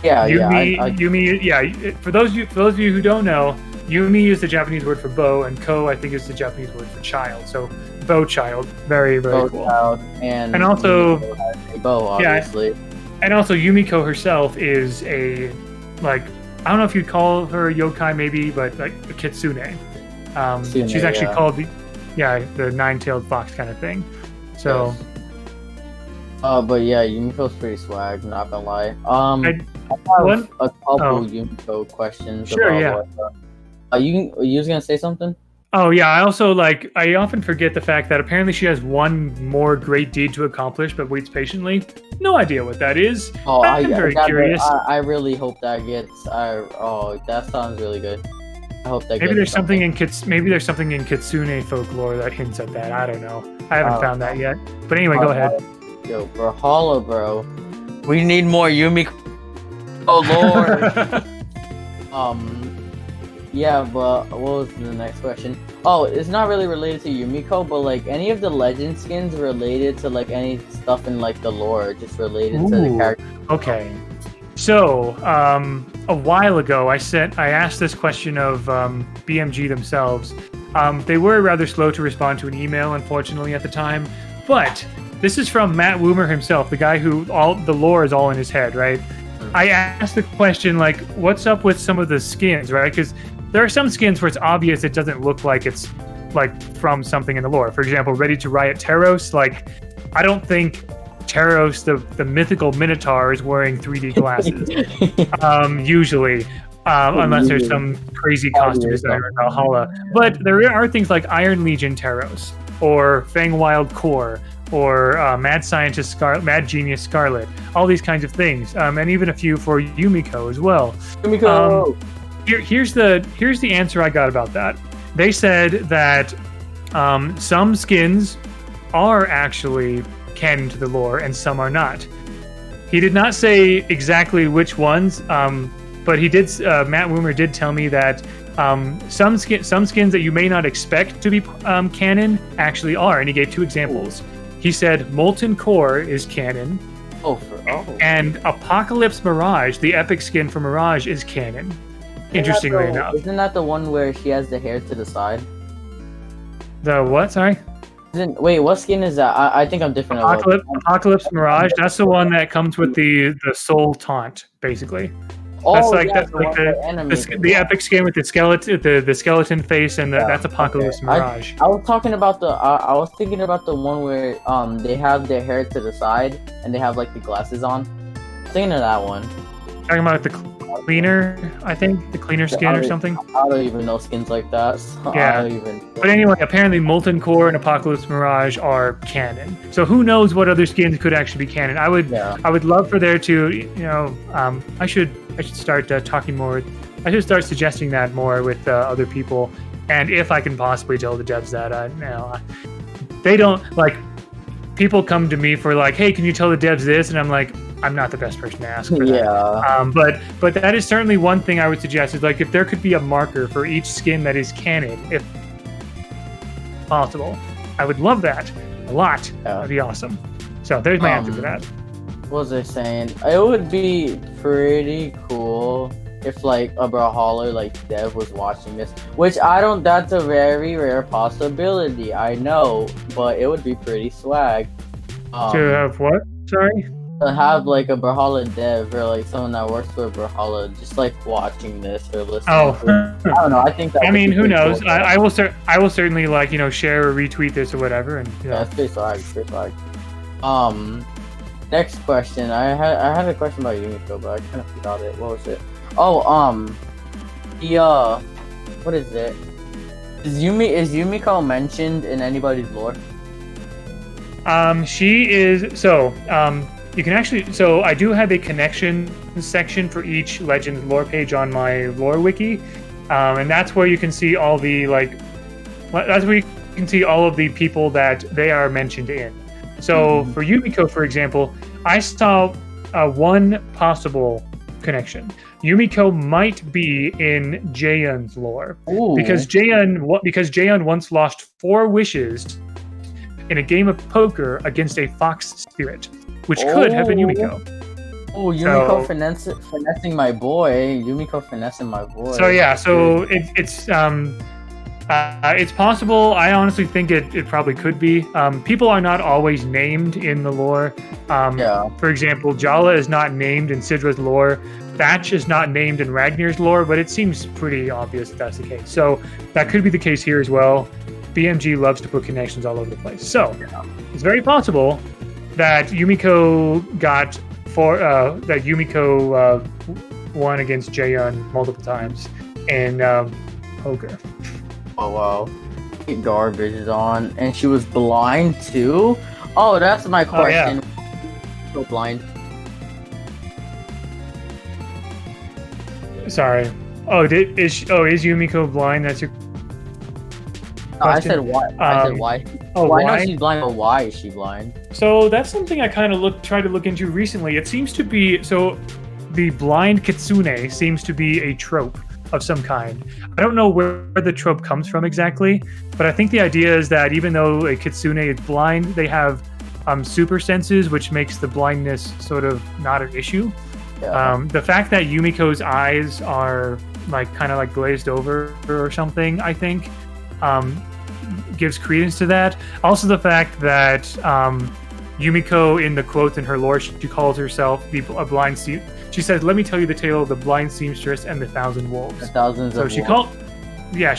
Yeah, Yumi, yeah. For those of you who don't know, Yumi is the Japanese word for bow, and Ko, I think, is the Japanese word for child. So, bow child, very, very bow cool. Child, and also a bow, obviously. Yeah, and also Yumiko herself is I don't know if you'd call her a yokai, maybe, but like a kitsune. She's actually called the nine-tailed fox kind of thing. So. Yes. But yeah, Yumiko's pretty swag, not gonna lie. I have a couple Yumiko questions. Sure, yeah. You was gonna say something? Oh yeah, I also I often forget the fact that apparently she has one more great deed to accomplish, but waits patiently. No idea what that is. Oh, I'm very curious. I really hope that gets. That sounds really good. I hope that. Maybe there's something in Kitsune folklore that hints at that. I don't know. I haven't found that yet. But anyway, go ahead. Yo, Brawlhalla, bro. We need more Yumiko. Oh lord. Yeah, but what was the next question? Oh, it's not really related to Yumiko, but like any of the legend skins related to like any stuff in like the lore, just related to the character. Okay. So, a while ago, I asked this question of BMG themselves. They were rather slow to respond to an email, unfortunately, at the time. But this is from Matt Woomer himself, the guy who all the lore is all in his head, right? I asked the question like, what's up with some of the skins, right? Because there are some skins where it's obvious it doesn't look like it's like from something in the lore. For example, Ready to Riot Teros. Like, I don't think Teros, the mythical Minotaur, is wearing 3D glasses. Usually, unless there's some crazy costume designer in Brawlhalla. But there are things like Iron Legion Teros, or Fangwild Core, or Mad Genius Scarlet. All these kinds of things, and even a few for Yumiko as well. Yumiko. Here's the answer I got about that. They said that some skins are actually canon to the lore and some are not. He did not say exactly which ones, but he did. Matt Woomer did tell me that some skins that you may not expect to be canon actually are, and he gave 2 examples. He said Molten Core is canon, and Apocalypse Mirage, the epic skin for Mirage, is canon. Interestingly enough. Isn't that the one where she has the hair to the side? The what? Sorry? Wait, what skin is that? I think I'm different. Apocalypse Mirage, that's the one that comes with the soul taunt, basically. That's the epic skin with the skeleton face, and that's Apocalypse Mirage. I was talking about I was thinking about the one where they have their hair to the side and they have like the glasses on. I'm thinking of that one. Talking about the cleaner, I think the cleaner skin or something. I don't even know skins like that. So yeah. But anyway, apparently Molten Core and Apocalypse Mirage are canon. So who knows what other skins could actually be canon? I would love for there to, I should start talking more. I should start suggesting that more with other people. And if I can possibly tell the devs that, they don't like. People come to me for like, hey, can you tell the devs this? And I'm like, I'm not the best person to ask for that. But that is certainly one thing I would suggest is like if there could be a marker for each skin that is canon, if possible, I would love that a lot. That'd be awesome. So there's my answer for that. what was I saying? It would be pretty cool if like a Brawlhalla like dev was watching this, which I don't. That's a very rare possibility. I know, but it would be pretty swag. To have what? Sorry. To have like a Brawlhalla dev or like someone that works for Brawlhalla just like watching this or listening. Oh, I don't know. I think that. I mean, who knows? Cool, I will I will certainly like share or retweet this or whatever, and yeah, it's pretty swag. It's pretty swag. Next question. I had a question about Yumiko, but I kind of forgot it. What was it? Oh, what is it? Is Yumiko mentioned in anybody's lore? She is. So, you can actually. So, I do have a connection section for each Legends lore page on my lore wiki, and that's where you can see all the That's where you can see all of the people that they are mentioned in. So for Yumiko, for example, I saw one possible connection. Yumiko might be in Jaehyun's lore. Ooh. Because Jaehyun once lost 4 wishes in a game of poker against a fox spirit, which could have been Yumiko. Oh, Yumiko finessing my boy. Yumiko finessing my boy. So yeah, so it's possible. I honestly think it probably could be. People are not always named in the lore. For example, Jala is not named in Sidra's lore. Thatch is not named in Ragnar's lore, but it seems pretty obvious that that's the case. So that could be the case here as well. BMG loves to put connections all over the place. So it's very possible that Yumiko won against Jaehyun multiple times in poker. Oh wow, garbage is on, and she was blind too. Oh, that's my question. Oh, yeah. So blind. Sorry. Is Yumiko blind? That's your question? No, I said why. I said why. Oh, well, I why? know she's blind, but why is she blind? So that's something I kind of tried to look into recently. It seems to be the blind kitsune seems to be a trope of some kind. I don't know where the trope comes from exactly, but I think the idea is that even though a kitsune is blind, they have super senses, which makes the blindness sort of not an issue. Yeah. The fact that Yumiko's eyes are kind of glazed over or something, I think, gives credence to that. Also, the fact that Yumiko, in the quotes in her lore, she calls herself a blind She says, "Let me tell you the tale of the blind seamstress and the 1,000 wolves." The thousands of wolves.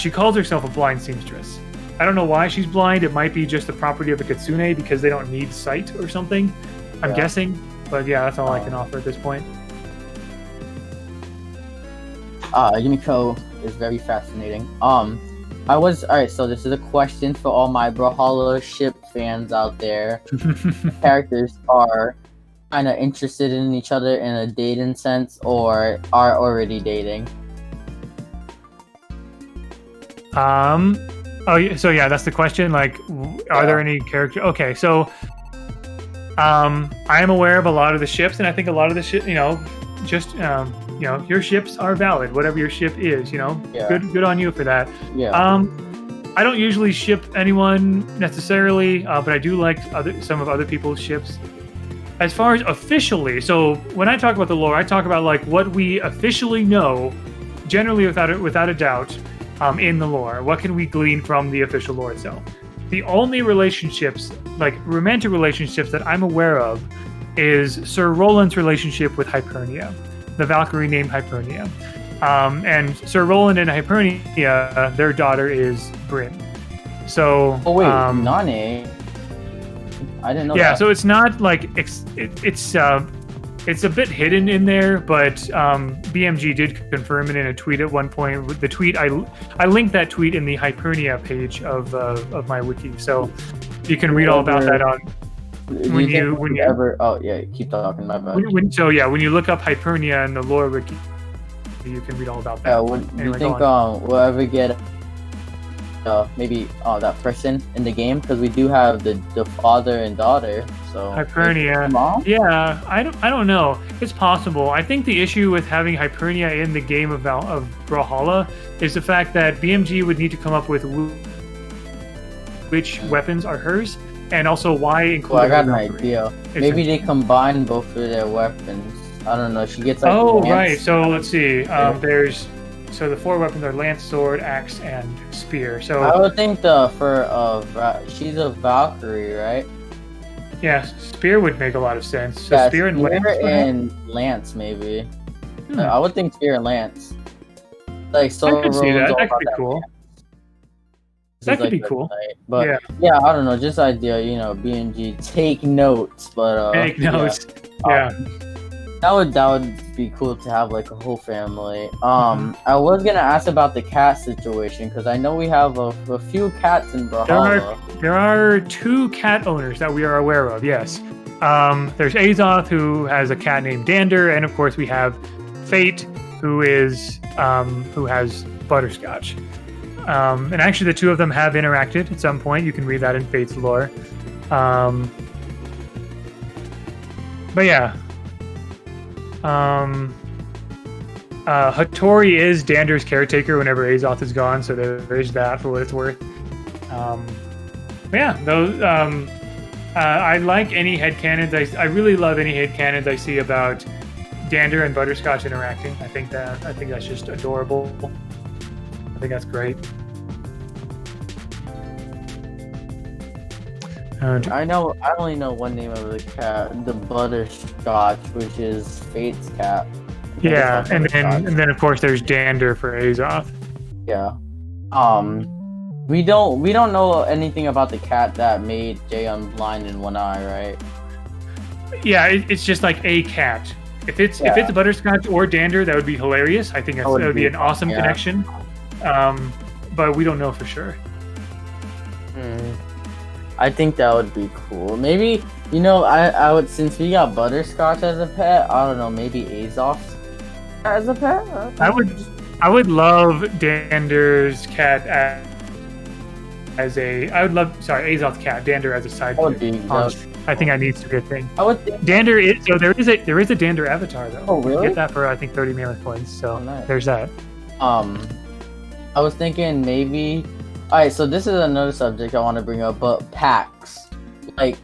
She calls herself a blind seamstress. I don't know why she's blind. It might be just the property of a kitsune because they don't need sight or something. I'm guessing, but yeah, that's all I can offer at this point. Yumiko is very fascinating. Alright, so this is a question for all my Brawlhalla ship fans out there. Characters are kind of interested in each other in a dating sense, or are already dating. So yeah, that's the question. Are there any characters? Okay, so I am aware of a lot of the ships, and I think a lot of the ship, your ships are valid. Whatever your ship is, good on you for that. Yeah. I don't usually ship anyone necessarily, but I do like some of other people's ships. As far as officially, so when I talk about the lore, I talk about what we officially know, generally without a doubt, in the lore. What can we glean from the official lore itself? The only relationships, romantic relationships that I'm aware of, is Sir Roland's relationship with Hypernia, the Valkyrie named Hypernia. And Sir Roland and Hypernia, their daughter is Bryn. So, oh wait, Nane. I didn't know. Yeah, that. so it's not it's a bit hidden in there, but BMG did confirm it in a tweet at one point. The tweet I linked that tweet in the Hypernia page of my wiki, so you can read all about that on. When you ever keep talking, my bad. When you look up Hypernia in the lore wiki, you can read all about that. Do you think we'll ever get maybe that person in the game, because we do have the father and daughter, so Hypernia. Mom? Yeah, I don't know. It's possible. I think the issue with having Hypernia in the game of Brawlhalla is the fact that BMG would need to come up with which weapons are hers, And also, why include? Well, I got an Valkyrie? idea. Maybe they combine both of their weapons. I don't know. She gets like. Oh, lance. right. So let's see. There's so the 4 weapons are lance, sword, axe, and spear. So I would think she's a Valkyrie, right? yeah, spear would make a lot of sense. So Yeah, spear and lance. Lance maybe. Hmm. I would think spear and lance. Like so. I could see that. That could be cool. That could be cool. But yeah, I don't know. Just idea, BNG take notes, but take notes. Yeah. That would be cool to have like a whole family. I was gonna ask about the cat situation because I know we have a few cats in Brawlhalla. There are 2 cat owners that we are aware of. Yes. There's Azoth, who has a cat named Dander, and of course we have Fate, who has Butterscotch. And actually, the 2 of them have interacted at some point. You can read that in Fate's lore. But yeah. Hattori is Dander's caretaker whenever Azoth is gone, so there is that for what it's worth. But yeah, those. I like any headcanons. I really love any headcanons I see about Dander and Butterscotch interacting. I think that's just adorable. I think that's great. I only know one name of the cat, the Butterscotch, which is Fate's cat. Yeah, and then of course there's Dander for Azoth. Yeah. We don't know anything about the cat that made Jaeon blind in one eye, right? Yeah, it's just like a cat. If it's Butterscotch or Dander, that would be hilarious. I think that would be an awesome connection. But we don't know for sure. I think that would be cool. Maybe I would, since we got Butterscotch as a pet. I don't know. Maybe Azoth as a pet. I would love Dander's cat as a. I would love Azoth's cat, Dander as a sidekick. I think that needs to be a thing. I would think Dander is so there is a Dander avatar though. Oh really? You get that for I think 30 mammoth coins. So nice. There's that. I was thinking maybe. Alright, so this is another subject I want to bring up, but packs. Like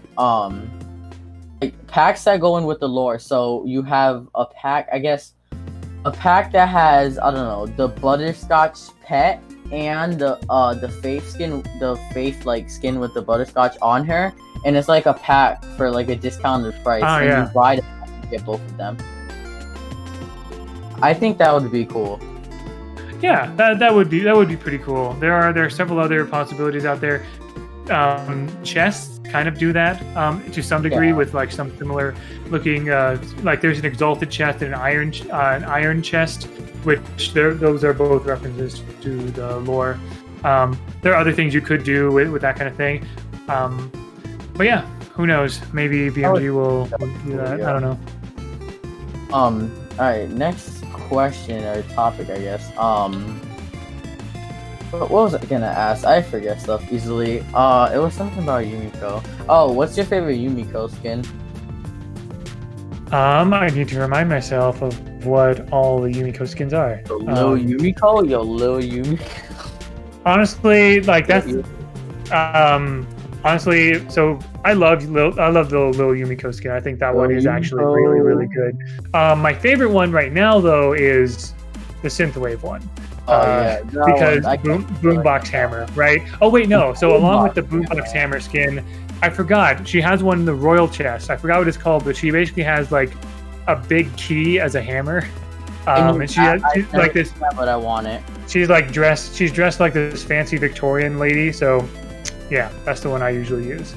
packs that go in with the lore. So you have a pack, I guess, a pack that has, I don't know, the Butterscotch pet and the Faith skin, skin with the Butterscotch on her, and it's like a pack for like a discounted price. Oh, and you buy it and get both of them. I think that would be cool. Yeah, that would be pretty cool. There are several other possibilities out there. Chests kind of do that to some degree with like some similar looking. Like there's an exalted chest and an iron chest, which those are both references to the lore. There are other things you could do with that kind of thing. But yeah, who knows? Maybe BMG will do that. Yeah. I don't know. All right, next question or topic, I guess. What was I gonna ask? I forget stuff easily. It was something about Yumiko. Oh, what's your favorite Yumiko skin? I need to remind myself of what all the Yumiko skins are. Lil Yumiko. Honestly, like that's honestly, so I love the Lil Yumiko skin. I think that one is actually really, really good. My favorite one right now, though, is the Synthwave one. Because Boombox Hammer, right? Oh wait, no. So along with the Boombox Hammer skin, I forgot she has one in the Royal chest. I forgot what it's called, but she basically has like a big key as a hammer. And she's like this. But I want it. She's dressed like this fancy Victorian lady. So yeah, that's the one I usually use.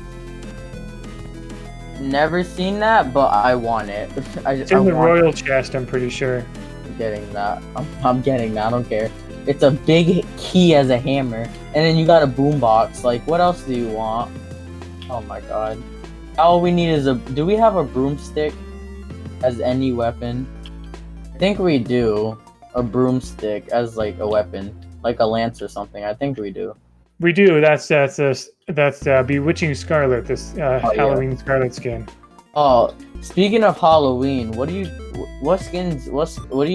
Never seen that, but I want it. It's in the Royal chest, I'm pretty sure. I'm getting that. I'm getting that. I don't care. It's a big key as a hammer, and then you got a boombox. Like, what else do you want? Oh my god! All we need is do we have a broomstick as any weapon? I think we do. A broomstick as like a weapon, like a lance or something. I think we do. We do. That's Bewitching Scarlet. This Halloween Scarlet skin. Oh, speaking of Halloween, what do you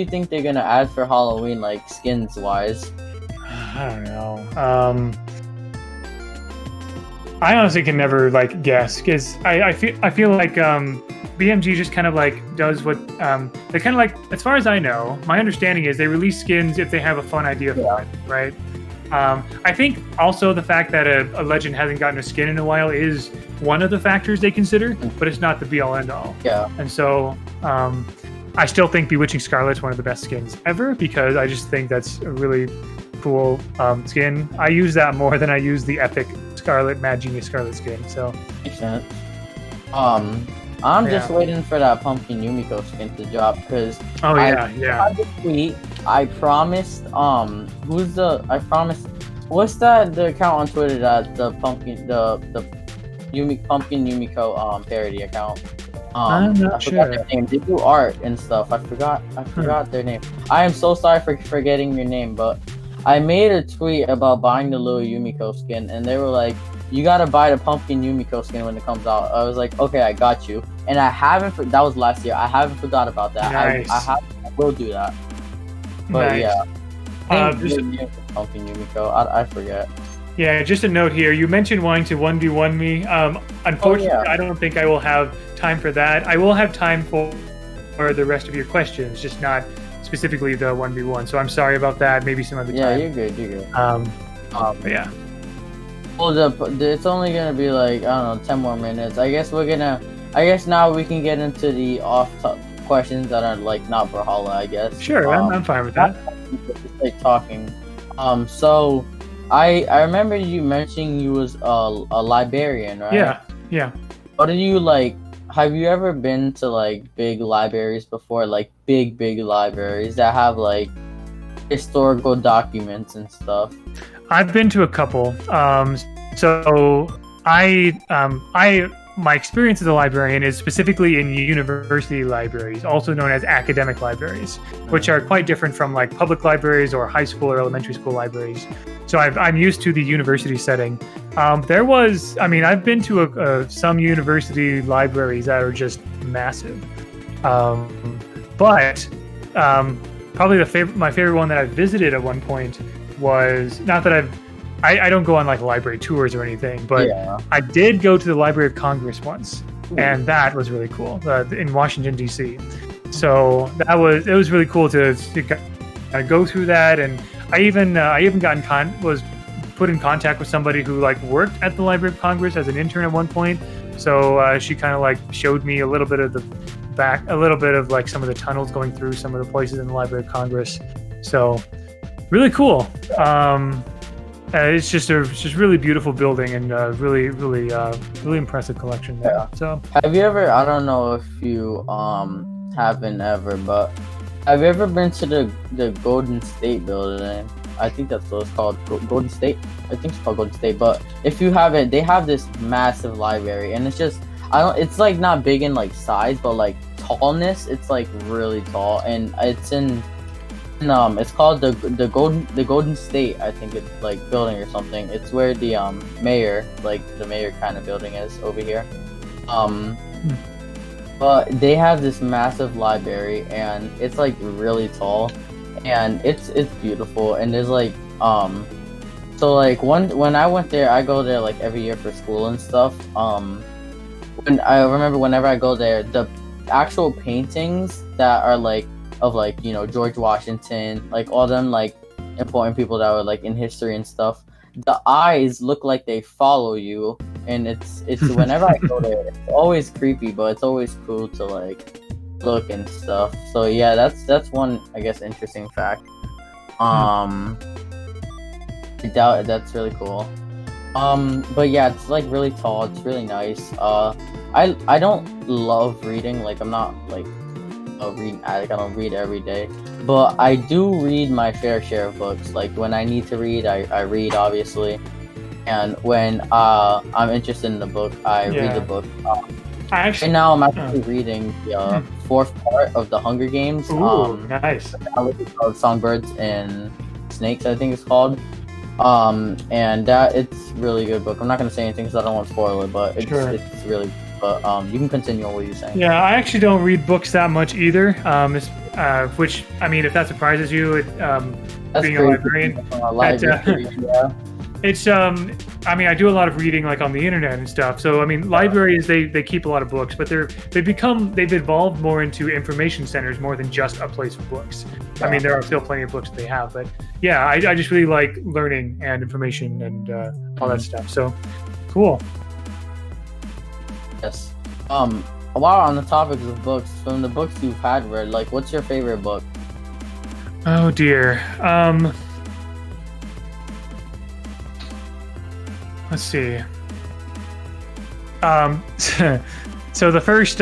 think they're gonna add for Halloween, like skins wise? I don't know. I honestly can never like guess because I feel like BMG just kind of like does what they kind of like. As far as I know, my understanding is they release skins if they have a fun idea for it, right? I think also the fact that a legend hasn't gotten a skin in a while is one of the factors they consider, but it's not the be-all end-all. Yeah. And so I still think Bewitching Scarlet's one of the best skins ever because I just think that's a really cool skin. I use that more than I use the epic Scarlet Mad Genius Scarlet skin. So makes sense. I'm just waiting for that Pumpkin Yumiko skin to drop because I promised what's the account on Twitter that the pumpkin Pumpkin Yumiko parody account. I'm not sure. Their name. They do art and stuff. I forgot their name. I am so sorry for forgetting your name, but I made a tweet about buying the little Yumiko skin, and they were like, "You gotta buy the Pumpkin Yumiko skin when it comes out." I was like, "Okay, I got you." And I haven't. That was last year. I haven't forgot about that. Nice. I will do that. But nice. yeah, Pumpkin Yumiko. I forget. Yeah, just a note here. You mentioned wanting to 1v1 me. Unfortunately, I don't think I will have time for that. I will have time for the rest of your questions, just not specifically the 1v1. So I'm sorry about that. Maybe some other time. Yeah, you're good. You're good. But yeah. Well, it's only gonna be like, I don't know, 10 more minutes. I guess now we can get into the off-top questions that are like not Brawlhalla, I guess. Sure, I'm fine with that. Just like talking. So I remember you mentioning you was a librarian, right? Yeah. What do you like? Have you ever been to like big libraries before? Like big libraries that have like historical documents and stuff? I've been to a couple. So my experience as a librarian is specifically in university libraries, also known as academic libraries, which are quite different from like public libraries or high school or elementary school libraries. So I'm used to the university setting. I've been to some university libraries that are just massive. But probably my favorite one that I visited at one point was, not that I don't go on like library tours or anything, but I did go to the Library of Congress once, and that was really cool in Washington D.C. So it was really cool to go through that, and I even was put in contact with somebody who like worked at the Library of Congress as an intern at one point. So she kind of like showed me a little bit of like some of the tunnels going through some of the places in the Library of Congress. So really cool. It's just really beautiful building and really impressive collection there. Yeah. So have you ever? I don't know if you haven't ever, but have you ever been to the Golden State building? I think that's what it's called, Golden State. I think it's called Golden State. But if you haven't, they have this massive library, and it's just it's like not big in like size, but like tallness. It's like really tall, and it's in. It's called the Golden State, I think it's like building or something. It's where the mayor kind of building is over here. But they have this massive library, and it's like really tall, and it's beautiful. And there's like so like when I went there, I go there like every year for school and stuff. When I remember whenever I go there, the actual paintings that are like of like, you know, George Washington, like all them like important people that were like in history and stuff, the eyes look like they follow you, and it's whenever I go there, it's always creepy, but it's always cool to like look and stuff. So yeah, that's one, I guess, interesting fact. That's really cool. But yeah, it's like really tall, it's really nice. I don't love reading, like I'm not like a reading addict. I don't read every day, but I do read my fair share of books. Like when I need to read, I read, obviously, and when I'm interested in the book, I read the book. Right now I'm actually reading the fourth part of the Hunger Games. Ooh, nice. Called Songbirds and Snakes, I think it's called. And that it's really good book. I'm not gonna say anything because I don't want to spoil it, but it's really. But you can continue on what you're saying. Yeah, I actually don't read books that much either. Which, I mean, if that surprises you, being a librarian. It's I mean, I do a lot of reading like on the internet and stuff. So I mean, libraries they keep a lot of books, but they've evolved more into information centers more than just a place for books. I mean, there are still plenty of books that they have, but yeah, I just really like learning and information and all that stuff. So cool. Yes. While on the topics of books, from the books you've had read, like, what's your favorite book? Oh dear. Let's see. So the first,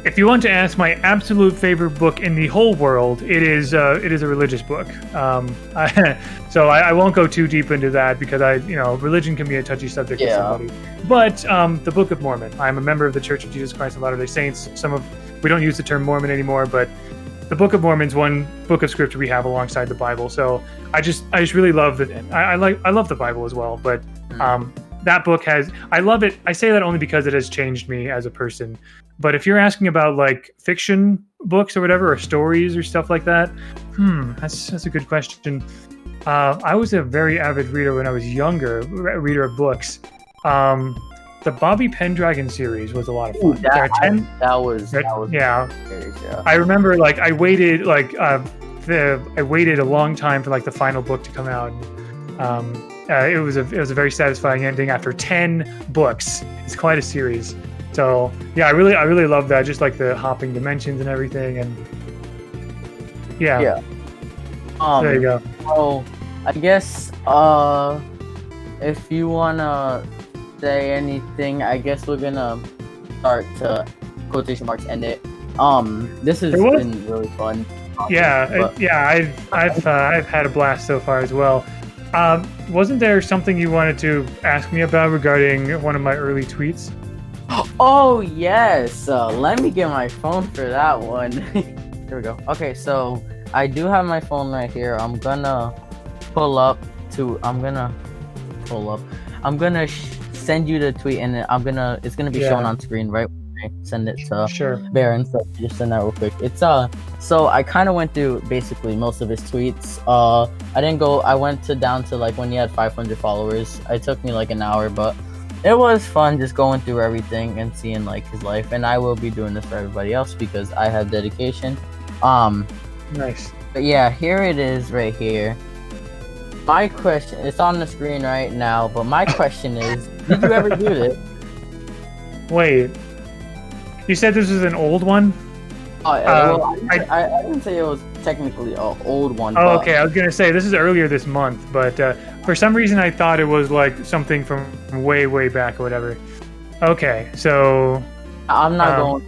if you want to ask my absolute favorite book in the whole world, it is a religious book. So I won't go too deep into that because religion can be a touchy subject for somebody. But the Book of Mormon. I'm a member of the Church of Jesus Christ of Latter-day Saints. We don't use the term Mormon anymore, but the Book of Mormon's one book of scripture we have alongside the Bible. So I just really love it. I love the Bible as well, but that book I love it. I say that only because it has changed me as a person. But if you're asking about like fiction books or whatever, or stories or stuff like that, that's a good question. I was a very avid reader when I was younger, reader of books. The Bobby Pendragon series was a lot of fun. That was yeah. Serious, yeah. I remember I waited I waited a long time for the final book to come out. It was a very satisfying ending after 10 books. It's quite a series. So yeah, I really love that. Just like the hopping dimensions and everything, and yeah. There you go. So I guess if you wanna say anything, I guess we're gonna start to quotation marks end it. This has been really fun. I've had a blast so far as well. Wasn't there something you wanted to ask me about regarding one of my early tweets? Oh yes, let me get my phone for that one. Here we go. Okay, so I do have my phone right here. I'm gonna send you the tweet, and it's gonna be shown on screen right when I send it to Baron. So just send that real quick. It's so I kind of went through basically most of his tweets. I went down to like when he had 500 followers. It took me like an hour, but it was fun just going through everything and seeing like his life. And I will be doing this for everybody else because I have dedication. Nice. But yeah, here it is right here. My question, it's on the screen right now, but my question is, did you ever do this? Wait, you said this is an old one? I didn't say it was technically an old one. Oh, okay, I was going to say, this is earlier this month, but for some reason I thought it was like something from way, way back or whatever. Okay, so... I'm not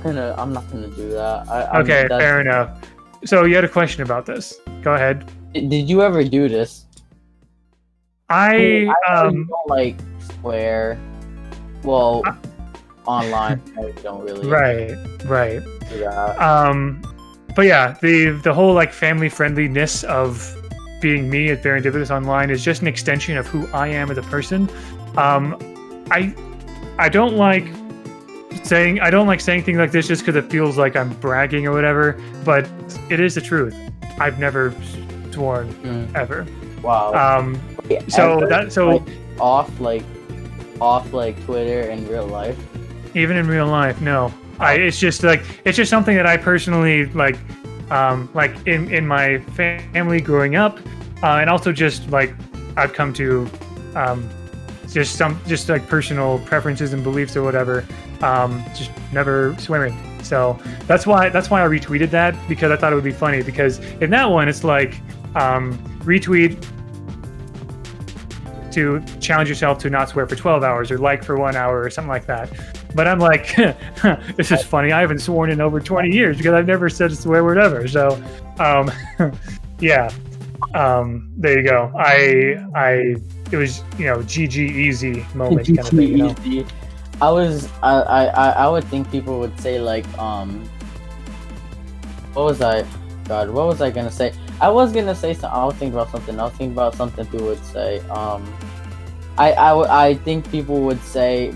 gonna do that. Okay, fair enough. So you had a question about this. Go ahead. Did you ever do this? I don't like swear. Well, online I don't really. Right. Do that. But yeah, the whole like family friendliness of being me at Baron Dipitous online is just an extension of who I am as a person. I don't like saying things like this just because it feels like I'm bragging or whatever, but it is the truth. I've never sworn ever. Wow. Off Twitter in real life. Even in real life, no. It's just something that I personally like in my family growing up, and also just like I've come to just like personal preferences and beliefs or whatever. Just never swearing. So that's why I retweeted that, because I thought it would be funny, because in that one it's like retweet to challenge yourself to not swear for 12 hours or like for 1 hour or something like that. But I'm like, this is funny. I haven't sworn in over 20 years because I've never said a swear word ever. So, yeah, there you go. It was, GG easy moment kind of thing, I would think people would say like, what was I gonna say? I was gonna say something. I was thinking about something people would say. I think people would say,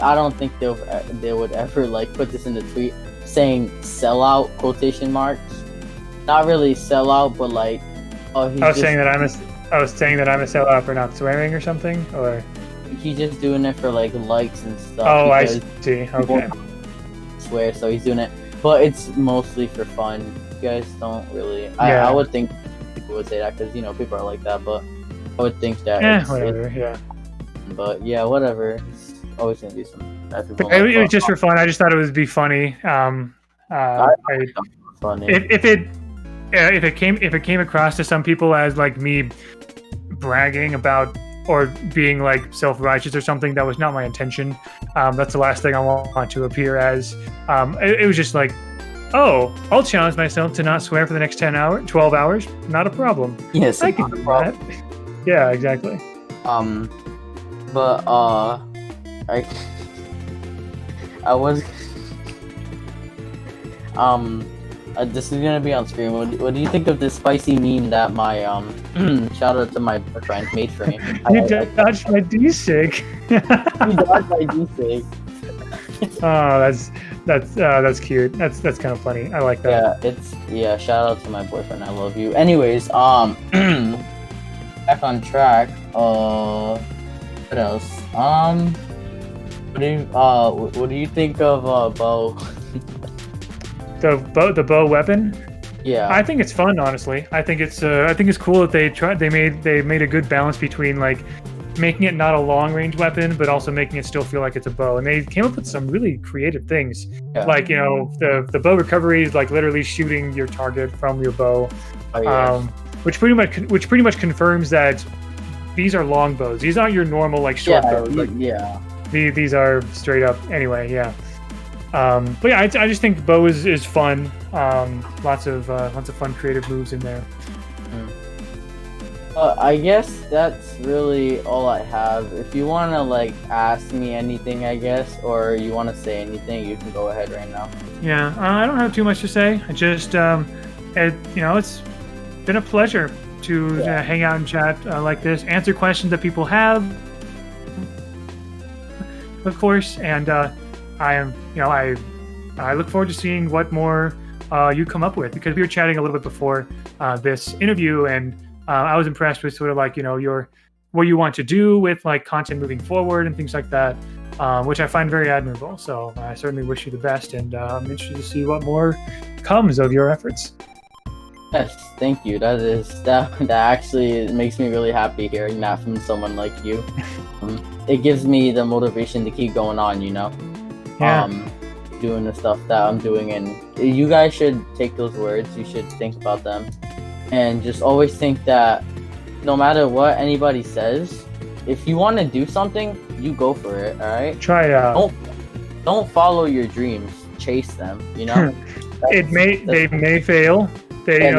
I don't think they would ever like put this in the tweet saying sellout quotation marks. Not really sellout, but like, saying that was saying that I'm a sellout for not swearing or something, or He's just doing it for like likes and stuff. oh, I because see. Okay. Swear, so he's doing it, but it's mostly for fun. You guys don't really. Yeah. I would think people would say that because people are like that, but I would think that. Whatever. Yeah. But yeah, whatever. It's always gonna be some bad people. It was just for fun. I just thought it would be funny. Funny. If it came across to some people as like me bragging about or being like self-righteous or something, that was not my intention. That's the last thing I want to appear as. It was just like, oh, I'll challenge myself to not swear for the next 12 hours. Not a problem. Yes, I can do that. Yeah, exactly. But I was this is gonna be on screen. What do you think of this spicy meme that my shout out to my friend made for me? You dodged my D-Sig. You dodged my D-Sig. Oh, that's cute. That's kind of funny. I like that. Yeah, shout out to my boyfriend. I love you. Anyways, back on track. What else? What do you think of bow? The bow weapon. Yeah, I think it's fun. Honestly, I think it's cool that they made a good balance between like making it not a long range weapon, but also making it still feel like it's a bow. And they came up with some really creative things, like the bow recovery is like literally shooting your target from your bow, which pretty much confirms that these are long bows. These aren't your normal like short bows. These are straight up. Anyway, yeah. But yeah, I just think bow is fun. Lots of fun creative moves in there. I guess that's really all I have. If you want to like ask me anything, I guess, or you want to say anything, you can go ahead right now. Yeah, I don't have too much to say. I just it's been a pleasure to hang out and chat like this, answer questions that people have, of course, and I look forward to seeing what more you come up with, because we were chatting a little bit before this interview, and I was impressed with sort of like what you want to do with like content moving forward and things like that, which I find very admirable. So I certainly wish you the best, and I'm interested to see what more comes of your efforts. Yes, thank you. That actually makes me really happy hearing that from someone like you. It gives me the motivation to keep going on, Yeah. Doing the stuff that I'm doing, and you guys should take those words. You should think about them, and just always think that no matter what anybody says, if you want to do something, you go for it. All right. Try it out. Don't follow your dreams. Chase them. They may fail.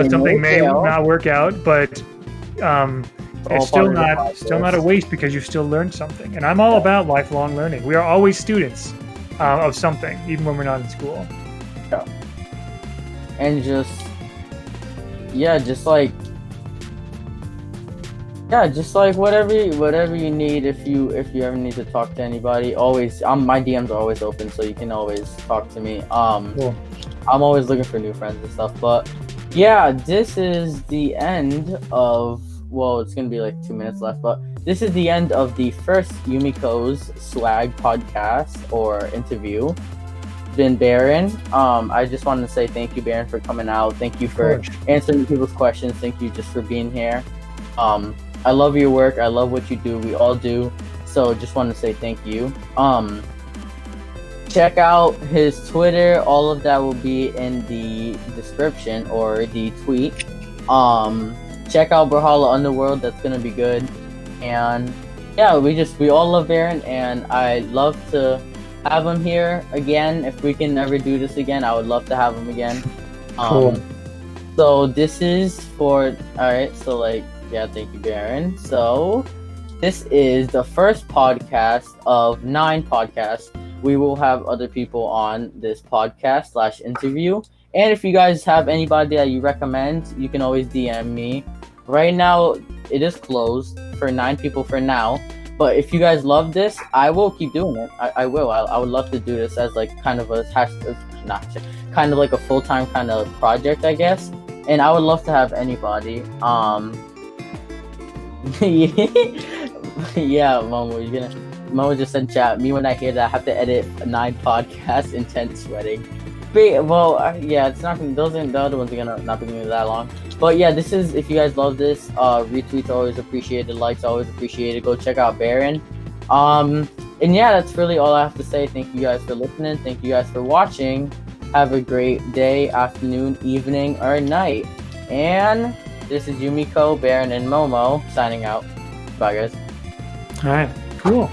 Something may not work out, but it's still not a waste, because you've still learned something. And I'm all about lifelong learning. We are always students of something, even when we're not in school. Yeah. And just like whatever you need. If you ever need to talk to anybody, always my DMs are always open, so you can always talk to me. Cool. I'm always looking for new friends and stuff. But yeah, this is the end of. Well, it's gonna be like 2 minutes left, but this is the end of the first Yumiko's Swag podcast or interview. It's been Baron. I just wanted to say thank you, Baron, for coming out. Thank you for answering people's questions. Thank you just for being here. I love your work. I love what you do. We all do. So just want to say thank you. Check out his Twitter. All of that will be in the description or the tweet. Check out Brawlhalla Underworld. That's gonna be good. And yeah, we all love Baron, and I'd love to have him here again. If we can ever do this again, I would love to have him again. Cool. So this is for alright, so like thank you, Baron. So this is the first podcast of 9 podcasts. We will have other people on this podcast / interview. And if you guys have anybody that you recommend, you can always DM me. Right now, it is closed for 9 people for now. But if you guys love this, I will keep doing it. I will. I would love to do this as like kind of a kind of like a full-time kind of project, I guess. And I would love to have anybody. Yeah, Momo just said chat. Me when I hear that, I have to edit 9 podcasts, intense sweating. Well, yeah, it's not gonna. The other ones are gonna not be gonna be that long. But yeah, this is if you guys love this, retweets always appreciated, likes always appreciated. Go check out Baron. And yeah, that's really all I have to say. Thank you guys for listening. Thank you guys for watching. Have a great day, afternoon, evening, or night. And this is Yumiko, Baron, and Momo signing out. Bye, guys. All right, cool.